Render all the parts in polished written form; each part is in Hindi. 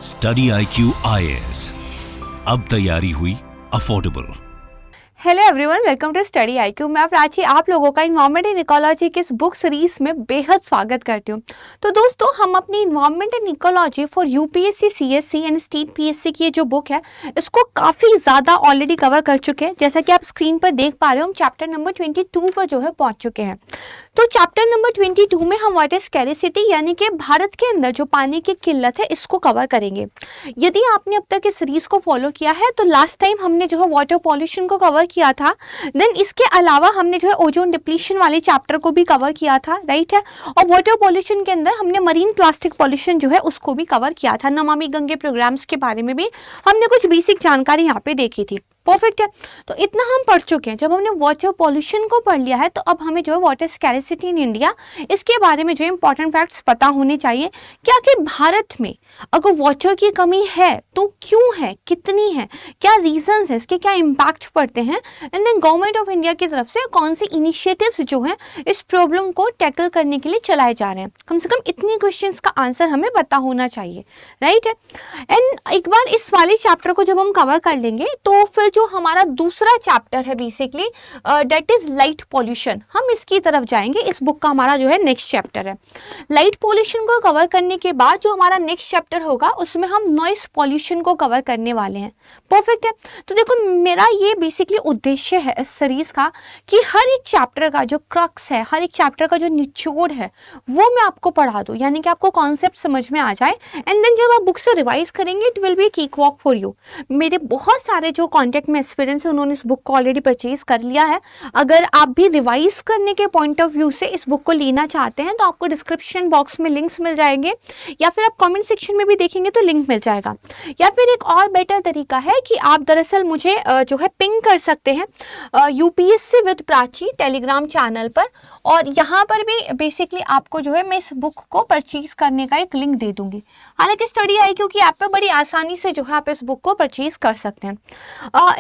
स्टडी IQ IAS, अब तैयारी हुई affordable. Hello everyone, welcome to study IQ। मैं प्राची आप लोगों का इन्वायरमेंट एंड इकोलॉजी की इस बुक सीरीज में बेहद स्वागत करती हूँ। तो दोस्तों, हम अपनी environment and ecology for UPSC CSC and state PSC की ये जो बुक है, इसको काफ़ी ज़्यादा ऑलरेडी कवर कर चुके हैं। जैसा कि आप स्क्रीन पर देख पा रहे हो, हम चैप्टर नंबर 22 पर जो है पहुँच चुके हैं। तो चैप्टर नंबर 22 में हम वाटर स्कैरिसिटी यानी कि भारत के अंदर जो पानी की किल्लत है, इसको कवर करेंगे। यदि आपने अब तक इस सीरीज को फॉलो किया है तो लास्ट टाइम हमने जो है वाटर पॉल्यूशन को कवर किया था। देन इसके अलावा हमने जो है ओजोन डिप्लीशन वाले चैप्टर को भी कवर किया था, राइट है। और वाटर पॉल्यूशन के अंदर हमने मरीन प्लास्टिक पॉल्यूशन जो है उसको भी कवर किया था। नमामि गंगे प्रोग्राम्स के बारे में भी हमने कुछ बेसिक जानकारी यहाँ पे देखी थी। परफेक्ट है। तो इतना हम पढ़ चुके हैं। जब हमने वाटर पॉल्यूशन को पढ़ लिया है तो अब हमें जो है वाटर स्कैरिसिटी इन इंडिया, इसके बारे में जो इंपॉर्टेंट फैक्ट्स पता होने चाहिए। क्या कि भारत में अगर वाटर की कमी है तो क्यों है, कितनी है, क्या रीजंस है, इसके क्या इम्पैक्ट पड़ते हैं, and then government of India की तरफ से कौन सी इनिशिएटिव्स जो हैं इस प्रॉब्लम को टैकल करने के लिए चलाए जा रहे हैं। कम से कम इतनी क्वेश्चंस का आंसर हमें पता होना चाहिए, राइट है। एंड एक बार इस वाले चैप्टर को जब हम कवर कर लेंगे तो फिर जो हमारा दूसरा चैप्टर है basically that is light pollution, हम इसकी तरफ जाएंगे। इस बुक का हमारा जो है नेक्स्ट चैप्टर है। लाइट पॉल्यूशन को कवर करने के बाद जो हमारा नेक्स्ट चैप्टर होगा उसमें हम नॉइस पॉल्यूशन को कवर करने वाले हैं। परफेक्ट है। तो देखो, मेरा ये बेसिकली उद्देश्य है इस सीरीज का कि हर एक चैप्टर का जो क्रक्स है, हर एक चैप्टर का जो निचोड़ है, वो मैं आपको पढ़ा दूं, यानी कि आपको कॉन्सेप्ट समझ में आ जाए। एंड देन जब आप बुक से रिवाइज करेंगे it will be cake walk for you. मेरे बहुत सारे जो कॉन्टेक्ट में एस्पिरेंट्स हैं उन्होंने इस बुक को ऑलरेडी परचेज कर लिया है। अगर आप भी रिवाइज करने के पॉइंट ऑफ व्यू से इस बुक को लेना चाहते हैं तो आपको डिस्क्रिप्शन बॉक्स में लिंक्स मिल जाएंगे, या फिर आप कमेंट सेक्शन में भी देखेंगे तो लिंक मिल जाएगा। या फिर एक और बेटर तरीका है कि आप दरअसल मुझे जो है पिंग कर सकते हैं UPSC with Prachi Telegram channel पर, और यहाँ पर भी बेसिकली आपको जो है मैं इस बुक को परचेज करने का एक लिंक दे दूंगी। हालांकि स्टडी IQ की ऐप पे बड़ी आसानी से जो है आप इस बुक को परचेज कर सकते हैं।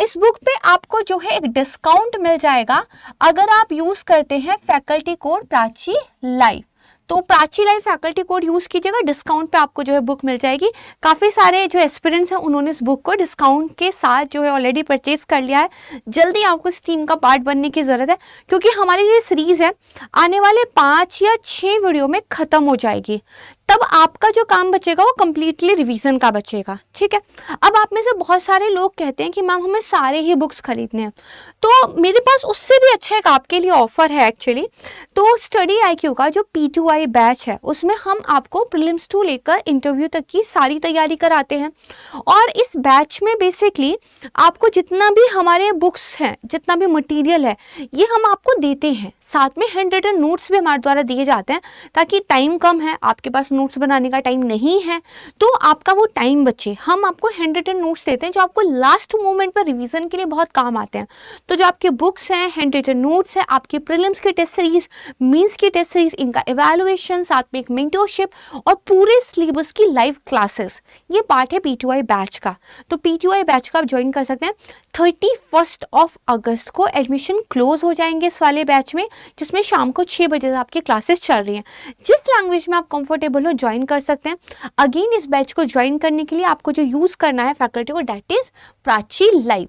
इस बुक पे आपको जो है एक डिस्काउंट मिल जाएगा अगर आप यूज करते हैं फैकल्टी कोड प्राची लाइव। तो Prachi live faculty code use कीजिएगा, डिस्काउंट पे आपको जो है बुक मिल जाएगी। काफ़ी सारे जो एस्पिरेंट्स हैं उन्होंने इस बुक को डिस्काउंट के साथ जो है ऑलरेडी परचेज कर लिया है। जल्दी आपको इस टीम का पार्ट बनने की ज़रूरत है, क्योंकि हमारी जो सीरीज़ है आने वाले 5 या 6 वीडियो में ख़त्म हो जाएगी। तब आपका जो काम बचेगा वो कम्प्लीटली रिवीजन का बचेगा, ठीक है। अब आप में से बहुत सारे लोग कहते हैं कि मैम हमें सारे ही बुक्स खरीदने हैं, तो मेरे पास उससे भी अच्छा एक आपके लिए ऑफर है एक्चुअली। तो स्टडी IQ का जो P2I बैच है उसमें हम आपको प्रीलिम्स टू लेकर इंटरव्यू तक की सारी तैयारी कराते हैं। और इस बैच में बेसिकली आपको जितना भी हमारे बुक्स हैं, जितना भी मटीरियल है, ये हम आपको देते हैं। साथ में हैंड रिटन नोट्स भी हमारे द्वारा दिए जाते हैं, ताकि टाइम कम है, आपके पास नोट्स बनाने का टाइम नहीं है तो आपका वो टाइम बचे। हम आपको हैंड रिटन नोट्स देते हैं जो आपको लास्ट मोमेंट पर रिवीजन के लिए बहुत काम आते हैं। तो जो आपके बुक्स हैं, हैंड रिटन नोट्स हैं, आपकी प्रीलिम्स की टेस्ट सीरीज, मेंस की टेस्ट सीरीज, इनका इवैल्यूएशन, साथ में एक मेंटरशिप और पूरे सिलेबस की लाइव क्लासेस, ये पार्ट है P2I बैच का। तो P2I बैच का आप ज्वाइन कर सकते हैं। 31 अगस्त को एडमिशन क्लोज हो जाएंगे इस वाले बैच में, जिसमें शाम को 6 बजे आपकी क्लासेस चल रही हैं। जिस लैंग्वेज में आप कंफर्टेबल हो ज्वाइन कर सकते हैं। अगेन इस बैच को ज्वाइन करने के लिए आपको जो यूज करना है फैकल्टी को, दैट इज प्राची लाइव।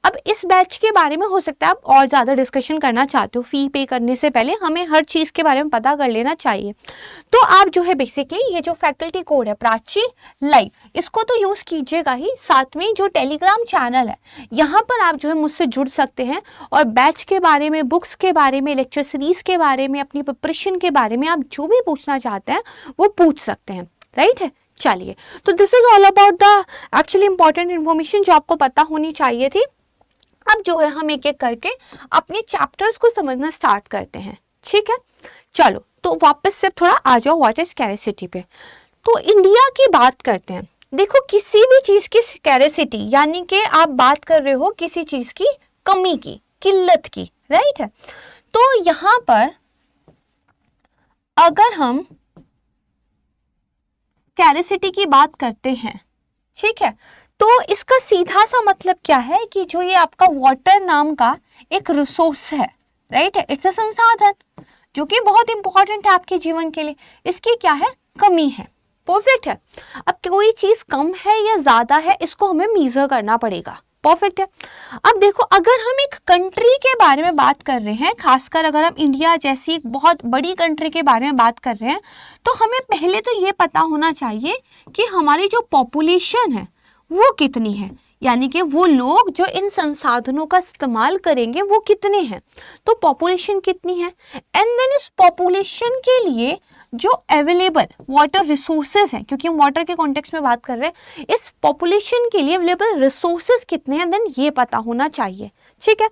अब इस बैच के बारे में हो सकता है आप और ज़्यादा डिस्कशन करना चाहते हो, फी पे करने से पहले हमें हर चीज़ के बारे में पता कर लेना चाहिए। तो आप जो है बेसिकली ये जो फैकल्टी कोड है प्राची लाइव, इसको तो यूज़ कीजिएगा ही, साथ में जो टेलीग्राम चैनल है यहाँ पर आप जो है मुझसे जुड़ सकते हैं और बैच के बारे में, बुक्स के बारे में, लेक्चर सीरीज के बारे में, अपनी प्रिपरेशन के बारे में आप जो भी पूछना चाहते हैं वो पूछ सकते हैं, राइट है। चलिए, तो this is all about the actually important information जो आपको पता होनी चाहिए थी। अब जो है हम एक एक करके अपने चैप्टर्स को समझना स्टार्ट करते हैं, ठीक है। चलो, तो वापस से थोड़ा आ जाओ वाटर स्कैरिसिटी पे। तो इंडिया की बात करते हैं। देखो, किसी भी चीज की स्कैरिसिटी यानी कि आप बात कर रहे हो किसी चीज की कमी की, किल्लत की, राइट है। तो यहां पर अगर हम स्कैरिसिटी की बात करते हैं, ठीक है, तो इसका सीधा सा मतलब क्या है कि जो ये आपका वाटर नाम का एक रिसोर्स है, राइट है, इट्स अ संसाधन जो कि बहुत इंपॉर्टेंट है आपके जीवन के लिए, इसकी क्या है, कमी है। परफेक्ट है। अब कोई चीज कम है या ज्यादा है, इसको हमें मीजर करना पड़ेगा। परफेक्ट है। अब देखो, अगर हम एक कंट्री के बारे में बात कर रहे हैं, खासकर अगर हम इंडिया जैसी एक बहुत बड़ी कंट्री के बारे में बात कर रहे हैं, तो हमें पहले तो ये पता होना चाहिए कि हमारी जो पॉपुलेशन है वो कितनी है, यानी कि वो लोग जो इन संसाधनों का इस्तेमाल करेंगे वो कितने हैं। तो पॉपुलेशन कितनी है, एंड देन इस पॉपुलेशन के लिए जो अवेलेबल वाटर रिसोर्सेज हैं, क्योंकि हम वाटर के कॉन्टेक्स्ट में बात कर रहे हैं, इस पॉपुलेशन के लिए अवेलेबल रिसोर्सेज कितने हैं, देन ये पता होना चाहिए। ठीक है।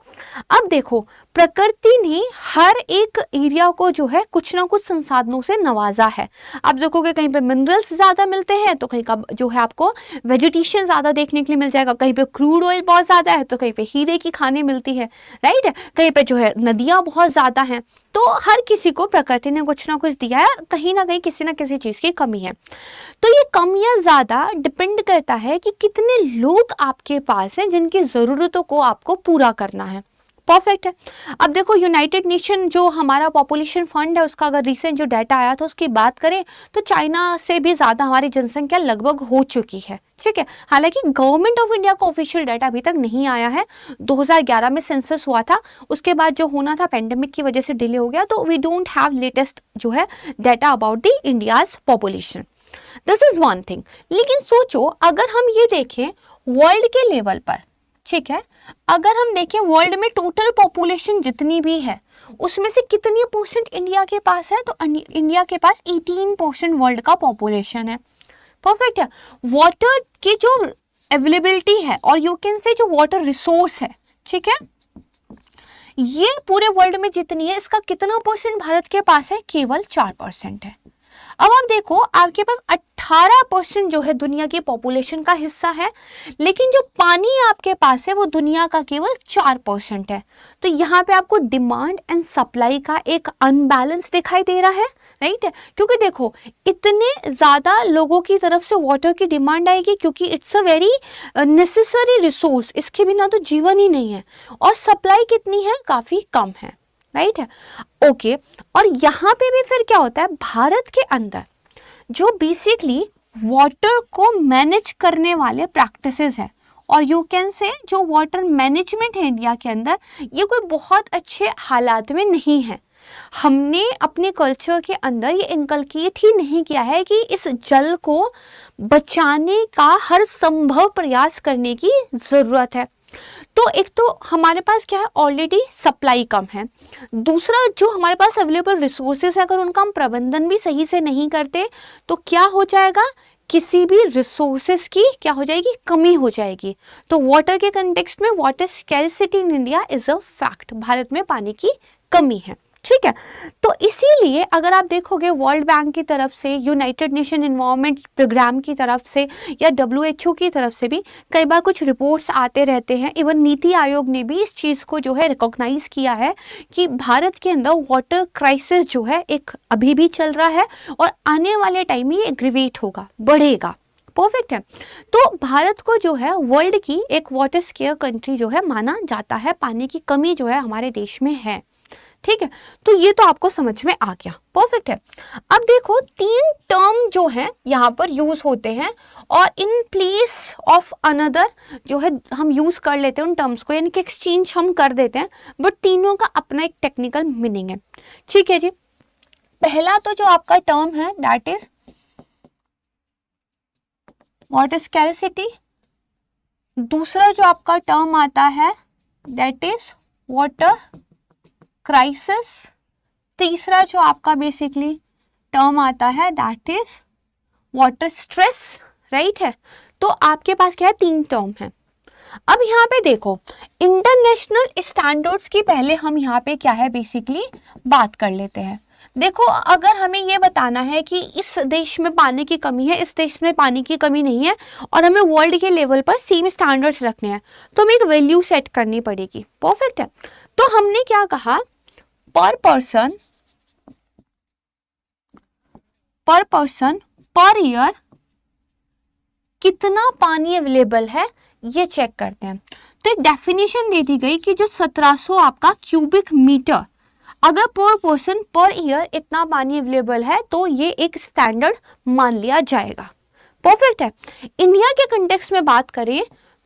अब देखो, प्रकृति ने हर एक एरिया को जो है कुछ ना कुछ संसाधनों से नवाजा है। आप देखोगे कहीं पे मिनरल्स ज्यादा मिलते हैं तो कहीं का जो है आपको वेजिटेशन ज्यादा देखने के लिए मिल जाएगा, कहीं पे क्रूड ऑयल बहुत ज्यादा है तो कहीं पे हीरे की खानें मिलती है, राइट। कहीं पे जो है नदियां बहुत ज्यादा हैं। तो हर किसी को प्रकृति ने कुछ ना कुछ दिया है, कहीं ना कहीं किसी ना किसी चीज की कमी है। तो ये कम या ज्यादा डिपेंड करता है कि कितने लोग आपके पास हैं जिनकी जरूरतों को आपको पूरा करना है। परफेक्ट है। अब देखो, यूनाइटेड नेशन जो हमारा पॉपुलेशन फंड है, उसका अगर रिसेंट जो डाटा आया था उसकी बात करें तो चाइना से भी ज्यादा हमारी जनसंख्या लगभग हो चुकी है। ठीक है। हालांकि गवर्नमेंट ऑफ इंडिया का ऑफिशियल डाटा अभी तक नहीं आया है। 2011 में सेंसस हुआ था, उसके बाद जो होना था पेंडेमिक की वजह से डिले हो गया, तो वी डोंट हैव लेटेस्ट जो है data about the India's population. This is one thing. लेकिन सोचो, अगर हम ये देखें वर्ल्ड के लेवल पर, ठीक है, अगर हम देखें वर्ल्ड में टोटल पॉपुलेशन जितनी भी है उसमें से कितनी परसेंट इंडिया के पास है, तो इंडिया के पास 18% वर्ल्ड का पॉपुलेशन है। परफेक्ट है। वाटर की जो अवेलेबिलिटी है और यू कैन से जो वाटर रिसोर्स है, ठीक है, ये पूरे वर्ल्ड में जितनी है इसका कितना परसेंट भारत के पास है, केवल 4% है। अब आप देखो, आपके पास 18% जो है दुनिया की पॉपुलेशन का हिस्सा है, लेकिन जो पानी आपके पास है वो दुनिया का केवल 4% है। तो यहाँ पे आपको डिमांड एंड सप्लाई का एक अनबैलेंस दिखाई दे रहा है, राइट। क्योंकि देखो, इतने ज्यादा लोगों की तरफ से वाटर की डिमांड आएगी क्योंकि it's a very necessary resource, इसके बिना तो जीवन ही नहीं है, और सप्लाई कितनी है, काफी कम है, राइट है। ओके। और यहाँ पे भी फिर क्या होता है, भारत के अंदर जो बेसिकली वाटर को मैनेज करने वाले प्रैक्टिसेस है, और यू कैन से जो वाटर मैनेजमेंट है इंडिया के अंदर, ये कोई बहुत अच्छे हालात में नहीं है। हमने अपने कल्चर के अंदर ये इनकलकेट ही नहीं किया है कि इस जल को बचाने का हर संभव प्रयास करने की जरूरत है। तो एक तो हमारे पास क्या है, ऑलरेडी सप्लाई कम है। दूसरा, जो हमारे पास अवेलेबल रिसोर्सेज है, अगर उनका हम प्रबंधन भी सही से नहीं करते तो क्या हो जाएगा, किसी भी रिसोर्सेज की क्या हो जाएगी, कमी हो जाएगी। तो वाटर के कंटेक्स्ट में water scarcity in India is a fact, Bharat में पानी की कमी है। ठीक है। तो इसीलिए अगर आप देखोगे वर्ल्ड बैंक की तरफ से, यूनाइटेड नेशन एनवायरनमेंट प्रोग्राम की तरफ से या WHO की तरफ से भी कई बार कुछ रिपोर्ट्स आते रहते हैं। इवन नीति आयोग ने भी इस चीज़ को जो है रिकॉग्नाइज किया है कि भारत के अंदर वाटर क्राइसिस जो है एक अभी भी चल रहा है और आने वाले टाइम में ये एग्रीवेट होगा, बढ़ेगा। परफेक्ट है। तो भारत को जो है वर्ल्ड की एक वाटर स्केयर कंट्री जो है माना जाता है, पानी की कमी जो है हमारे देश में है। ठीक है। तो ये तो आपको समझ में आ गया। परफेक्ट है। अब देखो, 3 टर्म जो है यहाँ पर यूज होते हैं और इन प्लेस ऑफ अनदर जो है हम यूज कर लेते हैं उन टर्म्स को, यानी कि एक्सचेंज हम कर देते हैं, बट तीनों का अपना एक टेक्निकल मीनिंग है। ठीक है जी। पहला तो जो आपका टर्म है दैट इज वाटर स्कैरसिटी। दूसरा जो आपका टर्म आता है दैट इज वाटर क्राइसिस। तीसरा जो आपका बेसिकली टर्म आता है that is water stress, right है। तो आपके पास क्या है, 3 टर्म है। अब यहाँ पे देखो, इंटरनेशनल स्टैंडर्ड्स की पहले हम यहाँ पे क्या है बेसिकली बात कर लेते हैं। देखो, अगर हमें ये बताना है कि इस देश में पानी की कमी है, इस देश में पानी की कमी नहीं है, और हमें वर्ल्ड के लेवल पर सेम स्टैंडर्ड्स रखने हैं, तो हमें एक वैल्यू सेट करनी पड़ेगी। परफेक्ट है। तो हमने क्या कहा, पर पर्सन पर ईयर कितना पानी अवेलेबल है ये चेक करते हैं। तो एक डेफिनेशन दे दी गई कि जो 1700 आपका क्यूबिक मीटर अगर पर पर्सन पर ईयर इतना पानी अवेलेबल है तो ये एक स्टैंडर्ड मान लिया जाएगा। परफेक्ट है। इंडिया के कंटेक्स्ट में बात करें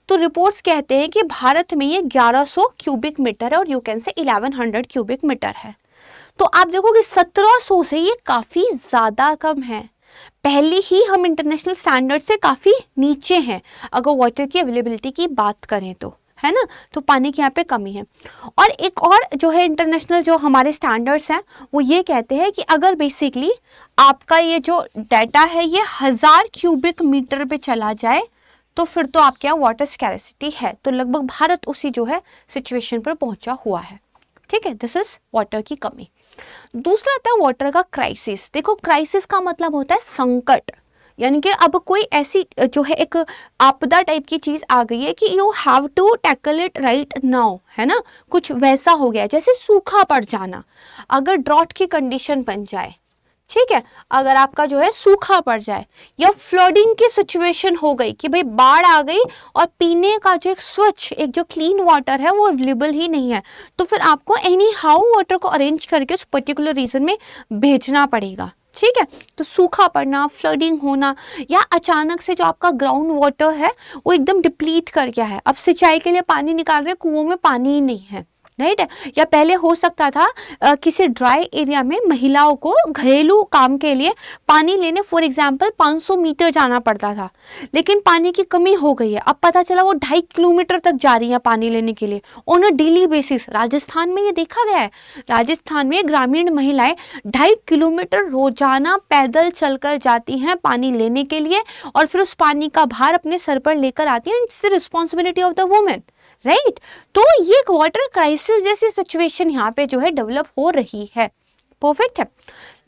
तो रिपोर्ट्स कहते हैं कि भारत में ये 1100 क्यूबिक मीटर है और you can say 1100 cubic metre है। तो आप देखोगे 1700 से ये काफी ज्यादा कम है, पहले ही हम इंटरनेशनल स्टैंडर्ड से काफी नीचे हैं अगर वाटर की अवेलेबिलिटी की बात करें तो, है ना। तो पानी की यहाँ पे कमी है। और एक और जो है इंटरनेशनल जो हमारे स्टैंडर्ड्स हैं वो ये कहते हैं कि अगर बेसिकली आपका ये जो डाटा है ये 1000 क्यूबिक मीटर पे चला जाए तो फिर तो आपके यहाँ वाटर स्कैरसिटी है। तो लगभग भारत उसी जो है सिचुएशन पर पहुंचा हुआ है। ठीक है, दिस इज वाटर की कमी। दूसरा आता है वाटर का क्राइसिस। देखो क्राइसिस का मतलब होता है संकट, यानी कि अब कोई ऐसी जो है एक आपदा टाइप की चीज आ गई है कि you have to tackle it right now, है ना। कुछ वैसा हो गया जैसे सूखा पड़ जाना, अगर ड्रॉट की कंडीशन बन जाए, ठीक है, अगर आपका जो है सूखा पड़ जाए या फ्लडिंग की सिचुएशन हो गई कि भाई बाढ़ आ गई और पीने का जो एक स्वच्छ एक जो क्लीन वाटर है वो अवेलेबल ही नहीं है, तो फिर आपको एनी हाउ वाटर को अरेंज करके उस पर्टिकुलर रीजन में भेजना पड़ेगा। ठीक है, तो सूखा पड़ना, फ्लडिंग होना, या अचानक से जो आपका ग्राउंड वाटर है वो एकदम डिप्लीट कर गया है, अब सिंचाई के लिए पानी निकाल रहे कुओं में पानी ही नहीं है, राइट है। या पहले हो सकता था किसी ड्राई एरिया में महिलाओं को घरेलू काम के लिए पानी लेने फॉर एग्जांपल 500 मीटर जाना पड़ता था, लेकिन पानी की कमी हो गई है, अब पता चला वो 2.5 किलोमीटर तक जा रही है पानी लेने के लिए on a daily basis. Rajasthan में ये देखा गया है, राजस्थान में ग्रामीण महिलाएं 2.5 किलोमीटर रोजाना पैदल चलकर जाती हैं पानी लेने के लिए और फिर उस पानी का भार अपने सर पर लेकर आती हैं। It's the responsibility of the women, right. तो ये एक वाटर क्राइसिस जैसी सिचुएशन यहाँ पे जो है डेवलप हो रही है। परफेक्ट है,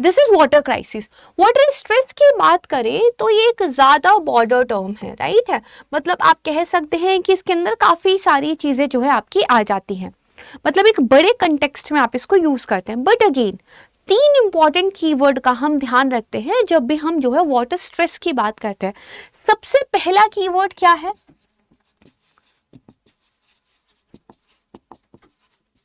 this is water crisis. Water stress की बात करें तो ये एक ज्यादा बॉर्डर टर्म है, राइट है। मतलब आप कह सकते हैं कि इसके अंदर काफी सारी चीजें जो है आपकी आ जाती हैं, मतलब एक बड़े कंटेक्स्ट में आप इसको यूज करते हैं। बट अगेन 3 इंपॉर्टेंट कीवर्ड का हम ध्यान रखते हैं जब भी हम जो है वाटर स्ट्रेस की बात करते हैं। सबसे पहला कीवर्ड क्या है?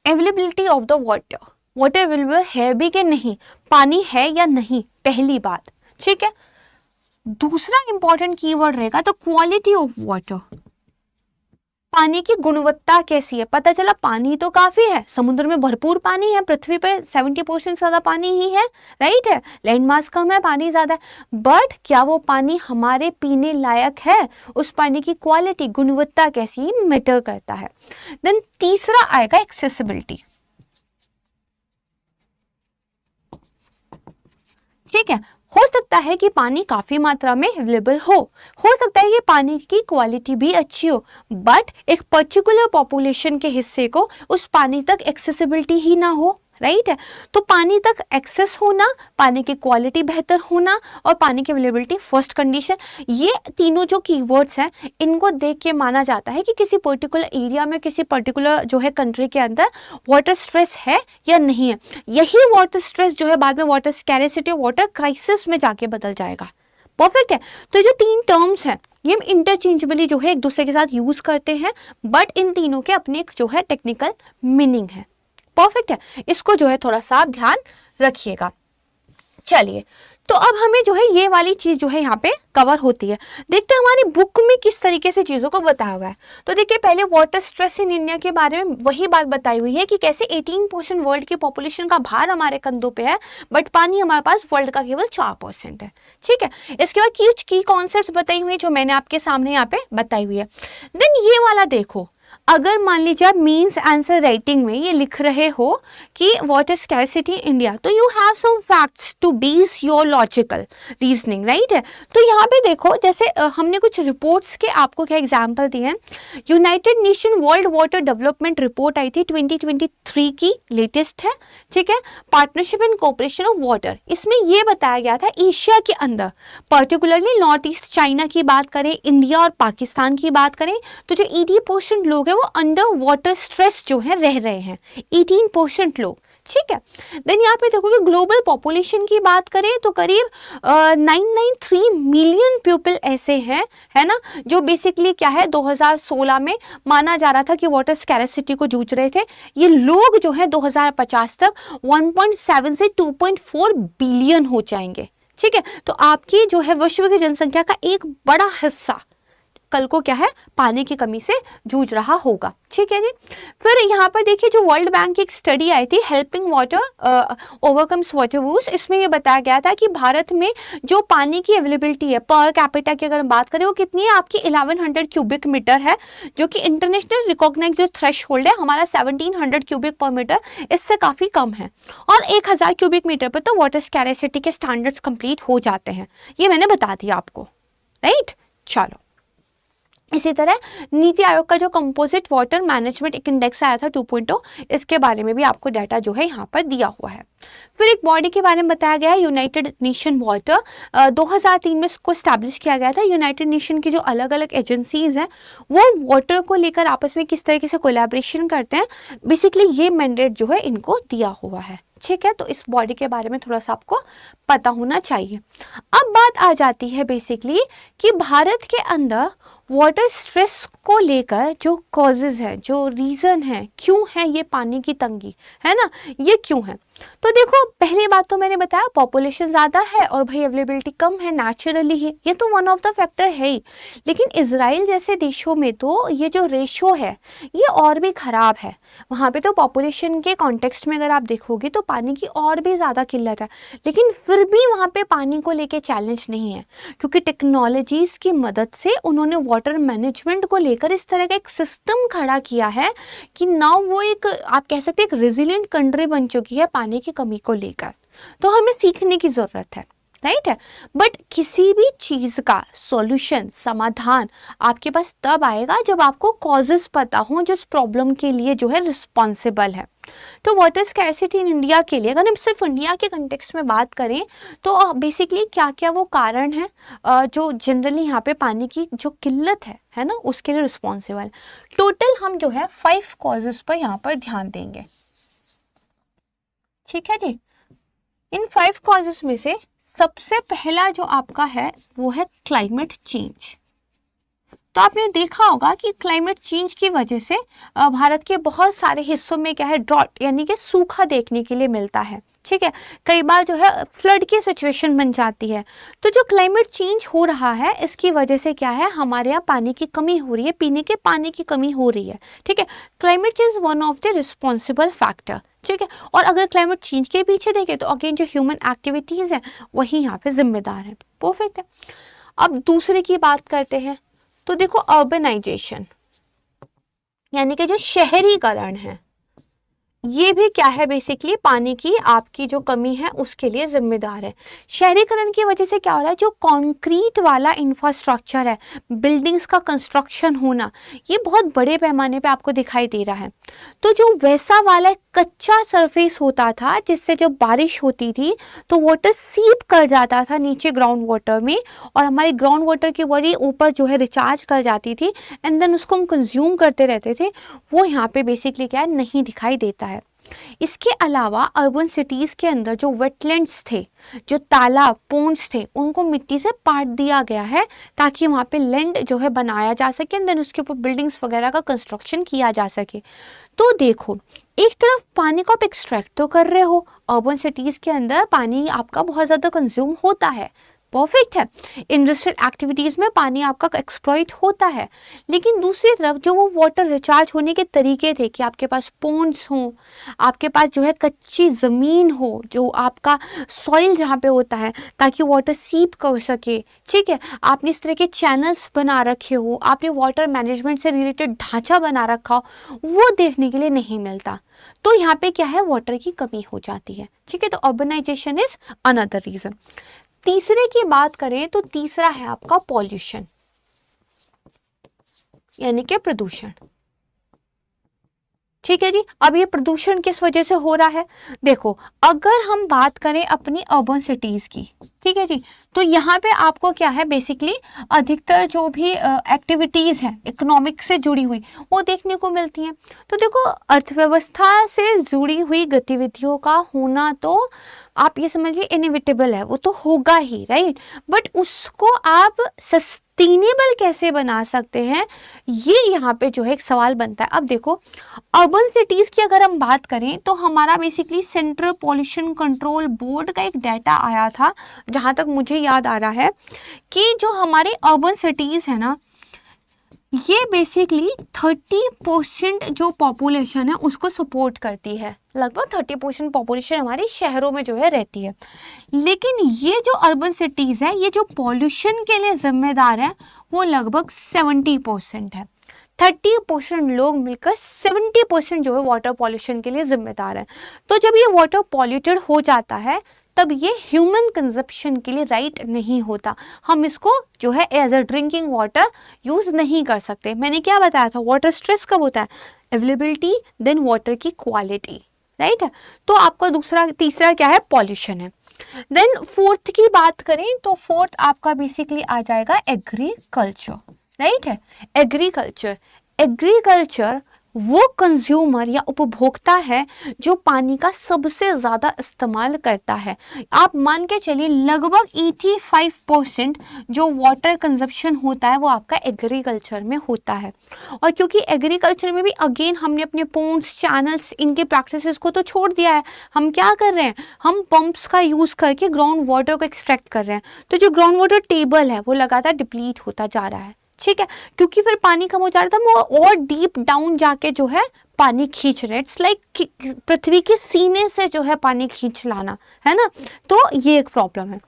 Availability of the water. Water available है भी कि नहीं, पानी है या नहीं, पहली बात, ठीक है। दूसरा इंपॉर्टेंट कीवर्ड रहेगा तो क्वालिटी ऑफ वाटर, पानी की गुणवत्ता कैसी है। पता चला पानी तो काफी है, समुद्र में भरपूर पानी है, पृथ्वी पे 70% ज्यादा पानी ही है, राइट है, लैंड मास कम है, पानी ज्यादा है, बट क्या वो पानी हमारे पीने लायक है? उस पानी की क्वालिटी, गुणवत्ता कैसी मैटर करता है। देन तीसरा आएगा एक्सेसिबिलिटी, ठीक है। हो सकता है कि पानी काफी मात्रा में अवेलेबल हो सकता है कि पानी की क्वालिटी भी अच्छी हो, बट एक पर्टिकुलर पॉपुलेशन के हिस्से को उस पानी तक एक्सेसिबिलिटी ही ना हो, राइट है। तो पानी तक एक्सेस होना, पानी की क्वालिटी बेहतर होना और पानी की अवेलेबिलिटी फर्स्ट कंडीशन, ये तीनों जो कीवर्ड्स हैं इनको देख के माना जाता है कि किसी पर्टिकुलर एरिया में, किसी पर्टिकुलर जो है कंट्री के अंदर वाटर स्ट्रेस है या नहीं है। यही वाटर स्ट्रेस जो है बाद में वाटर स्कैरसिटी, वाटर क्राइसिस में जाके बदल जाएगा। परफेक्ट है। तो जो 3 टर्म्स हैं ये हम इंटरचेंजेबली जो है एक दूसरे के साथ यूज करते हैं, बट इन तीनों के अपने एक जो है टेक्निकल मीनिंग है। परफेक्ट है, इसको जो है थोड़ा सा आप ध्यान रखिएगा। चलिए, तो अब हमें जो है ये वाली चीज जो है यहाँ पे कवर होती है। देखते हैं हमारी बुक में किस तरीके से चीजों को बताया हुआ है। तो देखिए, पहले वाटर स्ट्रेस इन इंडिया के बारे में वही बात बताई हुई है कि कैसे 18% वर्ल्ड की पॉपुलेशन का भार हमारे कंधों पे है, बट पानी हमारे पास वर्ल्ड का केवल 4% है, ठीक है। इसके बाद कुछ की कॉन्सेप्ट बताई हुई है जो मैंने आपके सामने यहाँ पे बताई हुई है। देन ये वाला देखो, अगर मान लीजिए आप मीन्स आंसर राइटिंग में ये लिख रहे हो कि वाटर स्कैरसिटी इंडिया, तो you have some facts to base your logical reasoning, right है। तो यहाँ पे देखो, जैसे हमने कुछ रिपोर्ट्स के आपको क्या एग्जांपल दिए हैं। United Nation world water development report आई थी 2023 की, लेटेस्ट है, ठीक है। Partnership and cooperation of water, इसमें ये बताया गया था एशिया के अंदर, पर्टिकुलरली नॉर्थ ईस्ट चाइना की बात करें, इंडिया और पाकिस्तान की बात करें, तो जो 80% लोग हैं वो अंडर वाटर स्ट्रेस जो है रह रहे हैं, 18% लोग, ठीक है। देन यहाँ पे देखोगे ग्लोबल पॉपुलेशन की बात करें तो करीब 993 मिलियन पीपल ऐसे हैं, है ना, जो बेसिकली क्या है 2016 में माना जा रहा था कि वाटर स्कैरसिटी को जूझ रहे थे। ये लोग जो है 2050 तक 1.7 से 2.4 बिलियन हो जाएंगे। ठीक है, तो आपकी जो है विश्व की जनसंख्या का एक बड़ा हिस्सा कल को क्या है पानी की कमी से जूझ रहा होगा। ठीक है जी। फिर यहाँ पर देखिए जो वर्ल्ड बैंक की एक स्टडी आई थी helping water overcomes water whose, इसमें ये बताया गया था कि भारत में जो पानी की अवेलेबिलिटी है पर कैपिटा की अगर हम बात करें वो कितनी है आपकी 1100 क्यूबिक मीटर है, जो कि इंटरनेशनल रिकॉग्नाइज जो थ्रेशहोल्ड है हमारा 1700 क्यूबिक पर मीटर, इससे काफ़ी कम है। और 1000 क्यूबिक मीटर पर तो वाटर स्कैरसिटी के स्टैंडर्ड्स कंप्लीट हो जाते हैं, ये मैंने बता दिया आपको, राइट। चलो इसी तरह नीति आयोग का जो कंपोजिट वाटर मैनेजमेंट एक इंडेक्स आया था 2.0, इसके बारे में भी आपको डाटा जो है यहाँ पर दिया हुआ है। फिर एक बॉडी के बारे में बताया गया है यूनाइटेड नेशन वाटर, 2003 में इसको स्टैब्लिश किया गया था। यूनाइटेड नेशन की जो अलग अलग एजेंसीज हैं वो वाटर को लेकर आपस में किस तरीके से कोलैबोरेशन करते हैं, बेसिकली ये मैंडेट जो है इनको दिया हुआ है। ठीक है, तो इस बॉडी के बारे में थोड़ा सा आपको पता होना चाहिए। अब बात आ जाती है बेसिकली कि भारत के अंदर वाटर स्ट्रेस को लेकर जो कॉजेज है, जो रीज़न है, क्यों है ये पानी की तंगी, है ना, ये क्यों है। तो देखो पहली बात तो मैंने बताया पॉपुलेशन ज़्यादा है और भाई अवेलेबिलिटी कम है, नेचुरली है, ये तो वन ऑफ द फैक्टर है ही। लेकिन इजराइल जैसे देशों में तो ये जो रेशो है ये और भी ख़राब है। वहाँ पे तो पॉपुलेशन के कॉन्टेक्स्ट में अगर आप देखोगे तो पानी की और भी ज़्यादा किल्लत है, लेकिन फिर भी वहाँ पे पानी को लेके चैलेंज नहीं है, क्योंकि टेक्नोलॉजीज़ की मदद से उन्होंने वाटर मैनेजमेंट को लेकर इस तरह का एक सिस्टम खड़ा किया है कि नाउ वो एक आप कह सकते हैं एक रेजिलिएंट कंट्री बन चुकी है पानी की कमी को लेकर। तो हमें सीखने की ज़रूरत है, राइट है। बट किसी भी चीज़ का सॉल्यूशन समाधान आपके पास तब आएगा जब आपको कॉजेस पता हो जिस प्रॉब्लम के लिए जो है रिस्पॉन्सिबल है। तो वाटर स्कैरसिटी इन इंडिया के लिए अगर हम सिर्फ इंडिया के कंटेक्स्ट में बात करें तो बेसिकली क्या क्या वो कारण है जो जनरली यहाँ पे पानी की जो किल्लत है ना, उसके लिए रिस्पॉन्सिबल। टोटल हम जो है 5 कॉजेस पर यहाँ पर ध्यान देंगे। ठीक है जी। इन 5 कॉजेस में से सबसे पहला जो आपका है वो है क्लाइमेट चेंज। तो आपने देखा होगा कि क्लाइमेट चेंज की वजह से भारत के बहुत सारे हिस्सों में क्या है ड्रॉट यानी कि सूखा देखने के लिए मिलता है। ठीक है, कई बार जो है फ्लड की सिचुएशन बन जाती है। तो जो क्लाइमेट चेंज हो रहा है इसकी वजह से क्या है हमारे यहाँ पानी की कमी हो रही है, पीने के पानी की कमी हो रही है। ठीक है, climate change one of the responsible factor. ठीक है, और अगर क्लाइमेट चेंज के पीछे देखें तो अगेन जो ह्यूमन एक्टिविटीज़ है वही यहाँ पे जिम्मेदार है। परफेक्ट है। अब दूसरे की बात करते हैं तो देखो अर्बनाइजेशन यानी कि जो शहरीकरण है ये भी क्या है बेसिकली पानी की आपकी जो कमी है उसके लिए जिम्मेदार है। शहरीकरण की वजह से क्या हो रहा है जो कंक्रीट वाला इंफ्रास्ट्रक्चर है, बिल्डिंग्स का कंस्ट्रक्शन होना, ये बहुत बड़े पैमाने पे आपको दिखाई दे रहा है। तो जो वैसा वाला कच्चा सरफेस होता था जिससे जब बारिश होती थी तो वाटर सीप कर जाता था नीचे ग्राउंड वाटर में और हमारी ग्राउंड वाटर की बड़ी ऊपर जो है रिचार्ज कर जाती थी एंड देन उसको हम कंज्यूम करते रहते थे, वो यहाँ पे बेसिकली क्या है नहीं दिखाई देता है। इसके अलावा अर्बन सिटीज़ के अंदर जो वेटलैंड्स थे, जो तालाब पोन्ड्स थे, उनको मिट्टी से पाट दिया गया है ताकि वहाँ पे लैंड जो है बनाया जा सके एंड देन उसके ऊपर बिल्डिंग्स वगैरह का कंस्ट्रक्शन किया जा सके। तो देखो एक तरफ पानी को आप एक्सट्रैक्ट तो कर रहे हो, अर्बन सिटीज़ के अंदर पानी आपका बहुत ज़्यादा कंज्यूम होता है, परफेक्ट है, इंडस्ट्रियल एक्टिविटीज़ में पानी आपका एक्सप्लॉइट होता है। लेकिन दूसरी तरफ जो वो वाटर रिचार्ज होने के तरीके थे कि आपके पास पोन्ड्स हों, आपके पास जो है कच्ची ज़मीन हो, जो आपका सॉइल जहाँ पे होता है ताकि वाटर सीप कर सके। ठीक है, आपने इस तरह के चैनल्स बना रखे हो, आपने वाटर मैनेजमेंट से रिलेटेड ढांचा बना रखा हो, वो देखने के लिए नहीं मिलता। तो यहाँ पे क्या है वाटर की कमी हो जाती है। ठीक है, तो अर्बनाइजेशन इज अनदर रीज़न। तीसरे की बात करें तो तीसरा है आपका पॉल्यूशन, यानी कि प्रदूषण। ठीक है जी। अब ये प्रदूषण किस वजह से हो रहा है? देखो, अगर हम बात करें अपनी अर्बन सिटीज की, ठीक है जी, तो यहाँ पे आपको क्या है, बेसिकली अधिकतर जो भी एक्टिविटीज हैं इकोनॉमिक से जुड़ी हुई वो देखने को मिलती हैं। तो देखो, अर्थव्यवस्था से जुड़ी हुई गतिविधियों का होना तो आप ये समझिए इनएविटेबल है, वो तो होगा ही, राइट। बट उसको आप सस्टेनेबल कैसे बना सकते हैं, ये यहाँ पे जो है एक सवाल बनता है। अब देखो, अर्बन सिटीज की अगर हम बात करें तो हमारा basically central pollution control board का एक डाटा आया था, जहां तक मुझे याद आ रहा है कि जो हमारे अर्बन सिटीज है ना, ये बेसिकली 30% जो पॉपुलेशन है उसको सपोर्ट करती है। लगभग 30% पॉपुलेशन हमारे शहरों में जो है रहती है। लेकिन ये जो अर्बन सिटीज है, ये जो पॉल्यूशन के लिए जिम्मेदार है, वो लगभग 70% है। 30% लोग मिलकर 70% जो है वाटर पॉल्यूशन के लिए जिम्मेदार है। तो जब ये वाटर पॉल्यूटेड हो जाता है, तब ये ह्यूमन कंजप्शन के लिए राइट नहीं होता। हम इसको जो है as a drinking water use नहीं कर सकते। मैंने क्या बताया था, वाटर स्ट्रेस कब होता है? अवेलेबिलिटी, देन वाटर की क्वालिटी, राइट है। तो आपका तीसरा क्या है? पॉल्यूशन है। देन फोर्थ की बात करें तो फोर्थ आपका बेसिकली आ जाएगा एग्रीकल्चर, राइट है। एग्रीकल्चर वो कंज्यूमर या उपभोक्ता है जो पानी का सबसे ज़्यादा इस्तेमाल करता है। आप मान के चलिए लगभग 85% जो वाटर कंजप्शन होता है वो आपका एग्रीकल्चर में होता है। और क्योंकि एग्रीकल्चर में भी अगेन हमने अपने पोन्ड्स, चैनल्स, इनके प्रैक्टिसेस को तो छोड़ दिया है। हम क्या कर रहे हैं, हम पंप्स का यूज़ करके ग्राउंड वाटर को एक्सट्रैक्ट कर रहे हैं। तो जो ग्राउंड वाटर टेबल है वो लगातार डिप्लीट होता जा रहा है, ठीक है, क्योंकि फिर पानी कम हो जा रहा था, वो और डीप डाउन जाके जो है पानी खींच रहे हैं। इट्स लाइक पृथ्वी के सीने से जो है पानी खींच लाना, है ना। तो ये एक प्रॉब्लम है।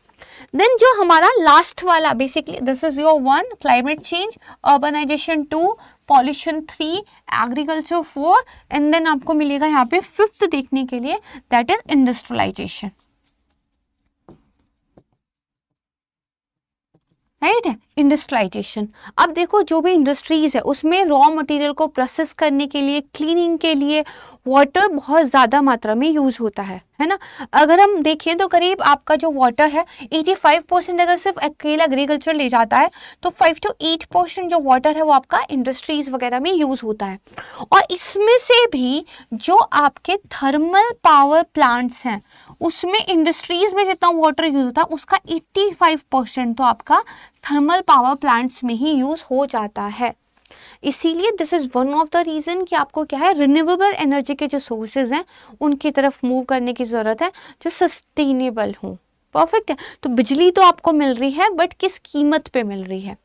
देन जो हमारा लास्ट वाला basically this is your 1, climate change, urbanisation 2, pollution 3, agriculture 4, and then आपको मिलेगा यहाँ पे 5th देखने के लिए, दैट इज इंडस्ट्रियलाइजेशन, राइट है, इंडस्ट्रियलाइजेशन। अब देखो, जो भी इंडस्ट्रीज है उसमें रॉ मटेरियल को प्रोसेस करने के लिए, क्लीनिंग के लिए वाटर बहुत ज़्यादा मात्रा में यूज़ होता है ना। अगर हम देखें तो करीब आपका जो वाटर है 85% अगर सिर्फ अकेला एग्रीकल्चर ले जाता है, तो 5 to 8% जो वाटर है वो आपका इंडस्ट्रीज वगैरह में यूज़ होता है। और इसमें से भी जो आपके थर्मल पावर प्लांट्स हैं उसमें इंडस्ट्रीज में जितना वाटर यूज होता है उसका 85% तो आपका थर्मल पावर प्लांट्स में ही यूज हो जाता है। इसीलिए this is one of the reason कि आपको क्या है, रिन्यूएबल एनर्जी के जो सोर्सेज हैं उनकी तरफ मूव करने की जरूरत है जो सस्टेनेबल हों। परफेक्ट है। तो बिजली तो आपको मिल रही है, बट किस कीमत पे मिल रही है?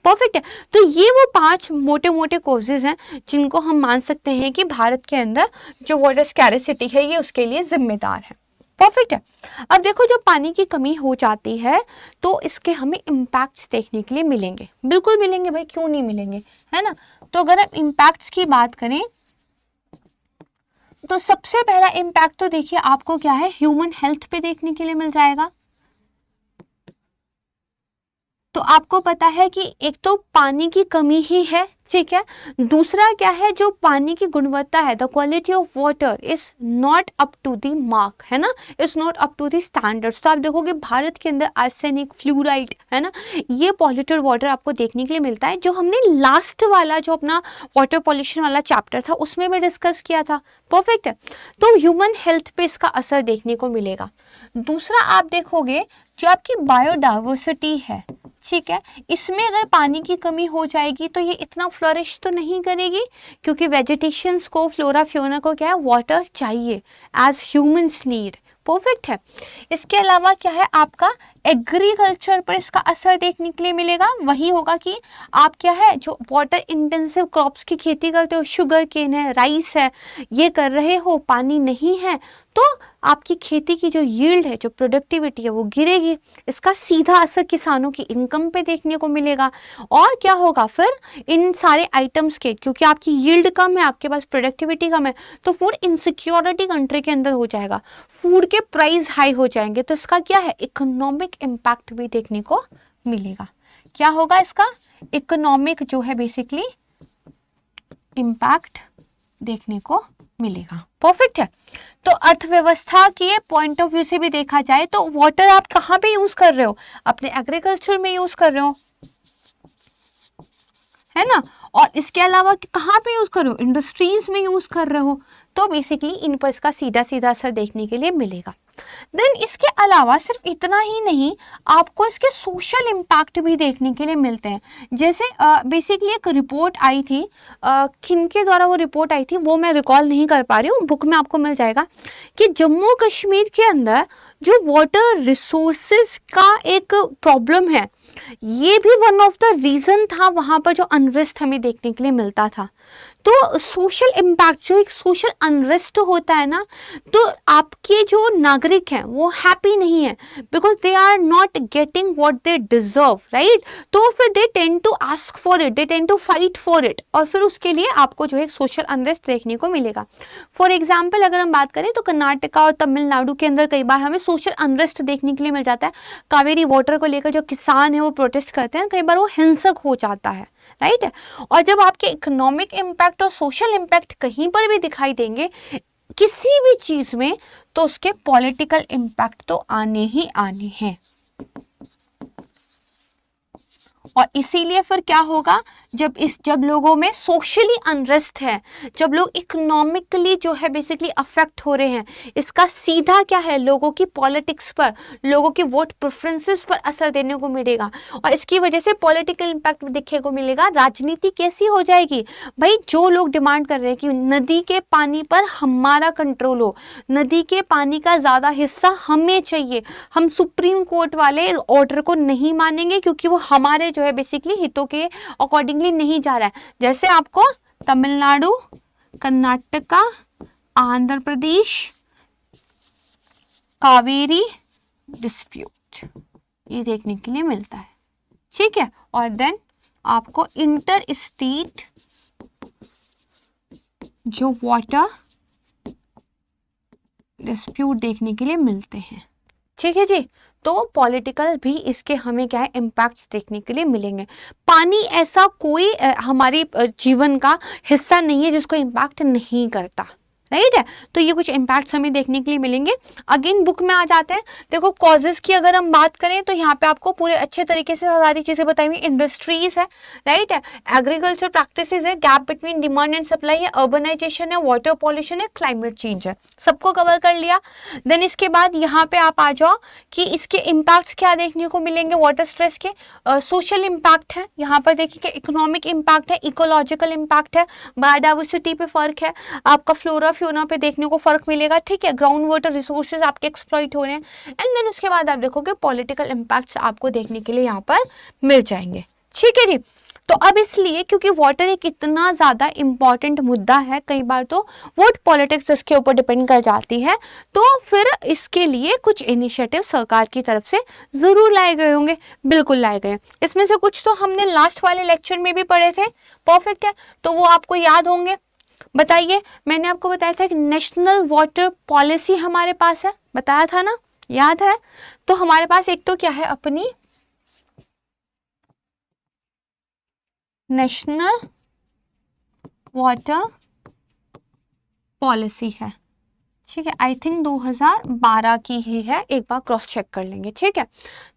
परफेक्ट है। तो ये वो 5 मोटे मोटे कॉजेज हैं जिनको हम मान सकते हैं कि भारत के अंदर जो वाटर स्कैरसिटी है ये उसके लिए जिम्मेदार है। परफेक्ट है। अब देखो, जब पानी की कमी हो जाती है तो इसके हमें इम्पैक्ट्स देखने के लिए मिलेंगे, बिल्कुल मिलेंगे भाई, क्यों नहीं मिलेंगे, है ना। तो अगर आप इम्पैक्ट्स की बात करें तो सबसे पहला इम्पैक्ट तो देखिए आपको क्या है, ह्यूमन हेल्थ पे देखने के लिए मिल जाएगा। तो आपको पता है कि एक तो पानी की कमी ही है, ठीक है। दूसरा क्या है, जो पानी की गुणवत्ता है, the quality of water is not up to the mark, है ना, is not up to the standards. तो आप देखोगे भारत के अंदर आर्सेनिक, फ्लूराइड, है ना, ये पॉल्यूटेड वाटर आपको देखने के लिए मिलता है, जो हमने लास्ट वाला जो अपना वाटर पॉल्यूशन वाला चैप्टर था उसमें भी डिस्कस किया था। परफेक्ट है। तो ह्यूमन हेल्थ पे इसका असर देखने को मिलेगा। दूसरा आप देखोगे जो आपकी बायोडाइवर्सिटी है, ठीक है, इसमें अगर पानी की कमी हो जाएगी तो ये इतना फ्लरिश तो नहीं करेगी, क्योंकि वेजिटेशंस को, फ्लोरा फ्योना को क्या है, वाटर चाहिए एज ह्यूमंस नीड। परफेक्ट है। इसके अलावा क्या है, आपका एग्रीकल्चर पर इसका असर देखने के लिए मिलेगा। वही होगा कि आप क्या है, जो वाटर इंटेंसिव क्रॉप्स की खेती करते हो, शुगर केन है, राइस है, ये कर रहे हो, पानी नहीं है, तो आपकी खेती की जो यील्ड है, जो प्रोडक्टिविटी है वो गिरेगी। इसका सीधा असर किसानों की इनकम पे देखने को मिलेगा। और क्या होगा फिर, इन सारे आइटम्स के, क्योंकि आपकी यील्ड कम है, आपके पास प्रोडक्टिविटी कम है, तो फूड इनसिक्योरिटी कंट्री के अंदर हो जाएगा, फूड के प्राइस हाई हो जाएंगे। तो इसका क्या है, इकोनॉमिक इम्पैक्ट भी देखने को मिलेगा। क्या होगा इसका, इकोनॉमिक जो है बेसिकली इम्पैक्ट देखने को मिलेगा। परफेक्ट है। तो अर्थव्यवस्था के पॉइंट ऑफ व्यू से भी देखा जाए तो वाटर आप कहाँ पे यूज कर रहे हो? अपने एग्रीकल्चर में यूज कर रहे हो, है ना। और इसके अलावा कहाँ पे यूज कर रहे हो? इंडस्ट्रीज में यूज कर रहे हो। तो बेसिकली इन पर इसका सीधा सीधा असर देखने के लिए मिलेगा। देन इसके अलावा सिर्फ इतना ही नहीं, आपको इसके सोशल इम्पैक्ट भी देखने के लिए मिलते हैं। जैसे बेसिकली एक रिपोर्ट आई थी, किनके द्वारा वो रिपोर्ट आई थी वो मैं रिकॉल नहीं कर पा रही हूँ, बुक में आपको मिल जाएगा, कि जम्मू कश्मीर के अंदर जो वाटर रिसोर्सेज का एक प्रॉब्लम है, ये भी वन ऑफ द रीजन था वहां पर जो अनरेस्ट हमें देखने के लिए मिलता था। तो सोशल इम्पैक्ट, जो एक सोशल अनरेस्ट होता है ना, तो आपके जो नागरिक हैं वो हैप्पी नहीं है, because they are not getting what they deserve, right. तो फिर they tend to ask for it, they tend to fight for it, और फिर उसके लिए आपको जो है सोशल अनरेस्ट देखने को मिलेगा। फॉर एग्जाम्पल अगर हम बात करें तो कर्नाटका और तमिलनाडु के अंदर कई बार हमें सोशल अनरेस्ट देखने के लिए मिल जाता है। कावेरी वाटर को लेकर जो किसान है वो प्रोटेस्ट करते हैं, कई बार वो हिंसक हो जाता है, राइट। और जब आपके इकोनॉमिक इम्पैक्ट और सोशल इम्पैक्ट कहीं पर भी दिखाई देंगे किसी भी चीज में, तो उसके पॉलिटिकल इम्पैक्ट तो आने ही आने हैं। और इसीलिए फिर क्या होगा, जब लोगों में सोशली अनरेस्ट है, जब लोग इकोनॉमिकली जो है बेसिकली अफेक्ट हो रहे हैं, इसका सीधा क्या है, लोगों की पॉलिटिक्स पर, लोगों की वोट प्रेफरेंसेस पर असर देने को मिलेगा। और इसकी वजह से पॉलिटिकल इम्पैक्ट दिखने को मिलेगा। राजनीति कैसी हो जाएगी भाई, जो लोग डिमांड कर रहे हैं कि नदी के पानी पर हमारा कंट्रोल हो, नदी के पानी का ज्यादा हिस्सा हमें चाहिए, हम सुप्रीम कोर्ट वाले ऑर्डर को नहीं मानेंगे क्योंकि वो हमारे जो है बेसिकली हितों के अकॉर्डिंगली नहीं जा रहा है। जैसे आपको तमिलनाडु, कर्नाटका, आंध्र प्रदेश, कावेरी डिस्प्यूट, ये देखने के लिए मिलता है, ठीक है। और देन आपको इंटर स्टेट जो वाटर डिस्प्यूट देखने के लिए मिलते हैं, ठीक है जी। तो पॉलिटिकल भी इसके हमें क्या है इम्पैक्ट्स देखने के लिए मिलेंगे। पानी ऐसा कोई हमारे जीवन का हिस्सा नहीं है जिसको इम्पैक्ट नहीं करता, राइट है। तो ये कुछ इम्पैक्ट्स हमें देखने के लिए मिलेंगे। अगेन बुक में आ जाते हैं। देखो कॉजेस की अगर हम बात करें तो यहाँ पे आपको पूरे अच्छे तरीके से सारी चीजें बताई हुई। इंडस्ट्रीज है, राइट है, एग्रीकल्चर प्रैक्टिसेस है, gap between demand and supply है, अर्बनाइजेशन है, वाटर पॉल्यूशन है, क्लाइमेट चेंज है, सबको कवर कर लिया। देन इसके बाद यहाँ पे आप आ जाओ कि इसके इम्पैक्ट्स क्या देखने को मिलेंगे वाटर स्ट्रेस के। सोशल इम्पैक्ट है, यहाँ पर देखिए इकोनॉमिक इम्पैक्ट है, इकोलॉजिकल इम्पैक्ट है, बायोडाइवर्सिटी पे फर्क है, आपका फ्लोरा फ्यूना पे देखने को फर्क मिलेगा, ठीक है। ग्राउंड वाटर रिसोर्सेज आपके एक्सप्लॉइट हो रहे हैं। एंड देन उसके बाद आप देखोगे पॉलिटिकल इम्पैक्ट्स आपको देखने के लिए यहाँ पर मिल जाएंगे, ठीक है जी। तो अब इसलिए क्योंकि वाटर एक इतना ज्यादा इंपॉर्टेंट मुद्दा है, कई बार तो वोट पॉलिटिक्स इसके ऊपर डिपेंड कर जाती है, तो फिर इसके लिए कुछ इनिशिएटिव सरकार की तरफ से जरूर लाए गए होंगे, बिल्कुल लाए गए। इसमें से कुछ तो हमने लास्ट वाले लेक्चर में भी पढ़े थे, परफेक्ट है, तो वो आपको याद होंगे। बताइए, मैंने आपको बताया था कि नेशनल वाटर पॉलिसी हमारे पास है, बताया था ना, याद है। तो हमारे पास एक तो क्या है, अपनी नेशनल वाटर पॉलिसी है, ठीक है। आई थिंक 2012 की ही है, एक बार क्रॉस चेक कर लेंगे, ठीक है।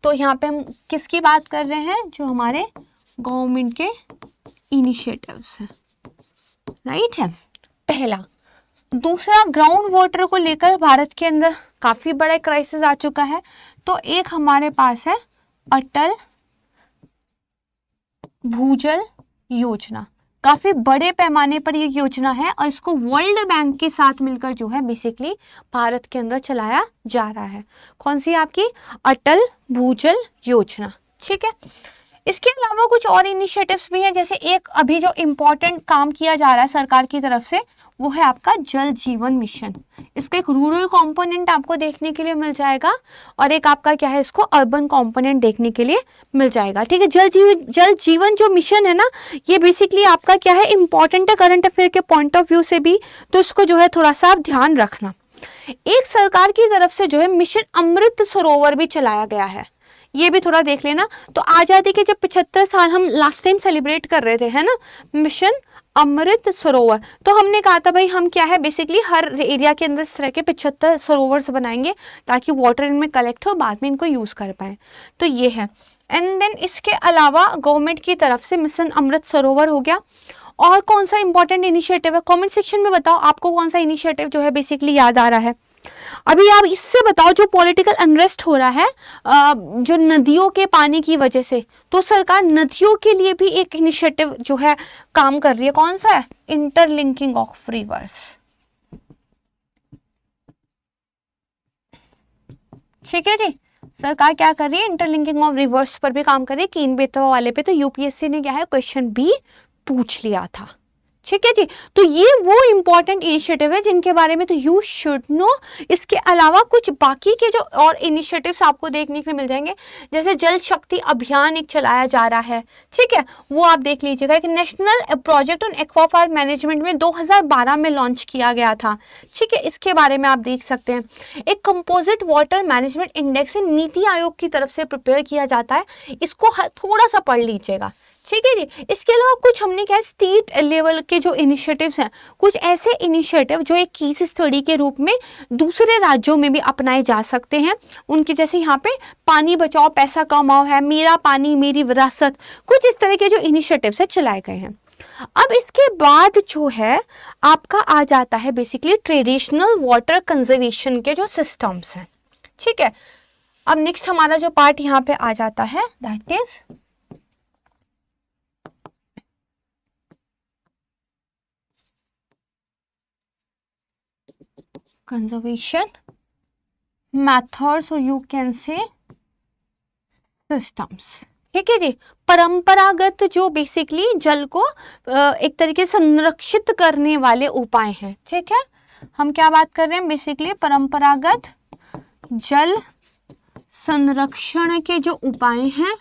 तो यहाँ पे हम किसकी बात कर रहे हैं, जो हमारे गवर्नमेंट के इनिशिएटिव्स हैं, राइट है, पहला। दूसरा, ग्राउंड वाटर को लेकर भारत के अंदर काफी बड़ा क्राइसिस आ चुका है, तो एक हमारे पास है अटल भूजल योजना। काफी बड़े पैमाने पर ये योजना है और इसको वर्ल्ड बैंक के साथ मिलकर जो है बेसिकली भारत के अंदर चलाया जा रहा है। कौन सी आपकी अटल भूजल योजना, ठीक है। इसके अलावा कुछ और इनिशिएटिव्स भी हैं, जैसे एक अभी जो इम्पोर्टेंट काम किया जा रहा है सरकार की तरफ से, वो है आपका जल जीवन मिशन। इसका एक रूरल कंपोनेंट आपको देखने के लिए मिल जाएगा और एक आपका क्या है, इसको अर्बन कंपोनेंट देखने के लिए मिल जाएगा, ठीक है। जल जीवन जो मिशन है ना, ये बेसिकली आपका क्या है, इंपॉर्टेंट है करंट अफेयर के पॉइंट ऑफ व्यू से भी, तो इसको जो है थोड़ा सा आप ध्यान रखना। एक सरकार की तरफ से जो है मिशन अमृत सरोवर भी चलाया गया है, ये भी थोड़ा देख लेना। तो आजादी के जब 75 साल हम लास्ट टाइम सेलिब्रेट कर रहे थे, है ना, मिशन अमृत सरोवर। तो हमने कहा था भाई हम क्या है बेसिकली हर एरिया के अंदर इस तरह के 75 सरोवर बनाएंगे ताकि वाटर इनमें कलेक्ट हो, बाद में इनको यूज कर पाए। तो ये है। एंड देन इसके अलावा गवर्नमेंट की तरफ से मिशन अमृत सरोवर हो गया। और कौन सा इंपॉर्टेंट इनिशिएटिव है, कमेंट सेक्शन में बताओ आपको कौन सा इनिशिएटिव जो है बेसिकली याद आ रहा है। अभी आप इससे बताओ जो पॉलिटिकल अनरेस्ट हो रहा है जो नदियों के पानी की वजह से, तो सरकार नदियों के लिए भी एक इनिशिएटिव जो है काम कर रही है। कौन सा है? Interlinking of reverse. ठीक है जी, सरकार क्या कर रही है? इंटरलिंकिंग ऑफ रिवर्स पर भी काम कर रही है। कीन बेतवा वाले पे तो यूपीएससी ने क्या है क्वेश्चन भी पूछ लिया था। ठीक है जी, तो ये वो इंपॉर्टेंट इनिशिएटिव है जिनके बारे में तो यू शुड नो। इसके अलावा कुछ बाकी के जो और इनिशिएटिव्स आपको देखने को मिल जाएंगे, जैसे जल शक्ति अभियान एक चलाया जा रहा है, ठीक है, वो आप देख लीजिएगा। एक national project on aquifer management में 2012 में लॉन्च किया गया था, ठीक है, इसके बारे में आप देख सकते हैं। एक composite water management index NITI Aayog की तरफ से प्रिपेयर किया जाता है, इसको थोड़ा सा पढ़ लीजिएगा। ठीक है जी, इसके अलावा कुछ हमने क्या स्टेट लेवल के जो इनिशिएटिव्स हैं, कुछ ऐसे इनिशिएटिव जो एक केस स्टडी के रूप में दूसरे राज्यों में भी अपनाए जा सकते हैं उनके, जैसे यहाँ पे पानी बचाओ पैसा कमाओ है, मेरा पानी मेरी विरासत, कुछ इस तरह के जो इनिशिएटिव्स है चलाए गए हैं। अब इसके बाद जो है आपका आ जाता है बेसिकली ट्रेडिशनल वाटर कंजर्वेशन के जो सिस्टम्स हैं। ठीक है, अब नेक्स्ट हमारा जो पार्ट यहाँ पे आ जाता है दैट इज conservation methods और you can say systems। ठीक है जी, परंपरागत जो बेसिकली जल को एक तरीके से संरक्षित करने वाले उपाय हैं। ठीक है, हम क्या बात कर रहे हैं बेसिकली परंपरागत जल संरक्षण के जो उपाय हैं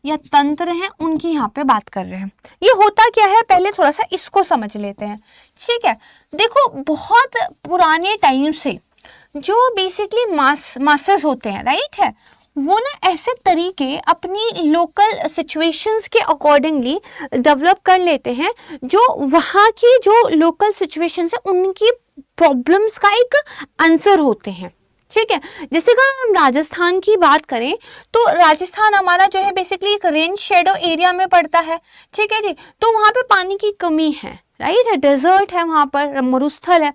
या तंत्र हैं उनकी यहाँ पे बात कर रहे हैं। ये होता क्या है पहले थोड़ा सा इसको समझ लेते हैं। ठीक है, देखो बहुत पुराने टाइम से जो बेसिकली मासेस होते हैं, राइट है, वो ना ऐसे तरीके अपनी लोकल सिचुएशंस के अकॉर्डिंगली डेवलप कर लेते हैं जो वहाँ की जो लोकल सिचुएशंस है उनकी प्रॉब्लम्स का एक आंसर होते हैं। ठीक है, जैसे अगर हम राजस्थान की बात करें तो राजस्थान हमारा जो है बेसिकली एक रेन शेडो एरिया में पड़ता है। ठीक है जी, तो वहाँ पे पानी की कमी है, राइट है, डेजर्ट है, वहाँ पर मरुस्थल है।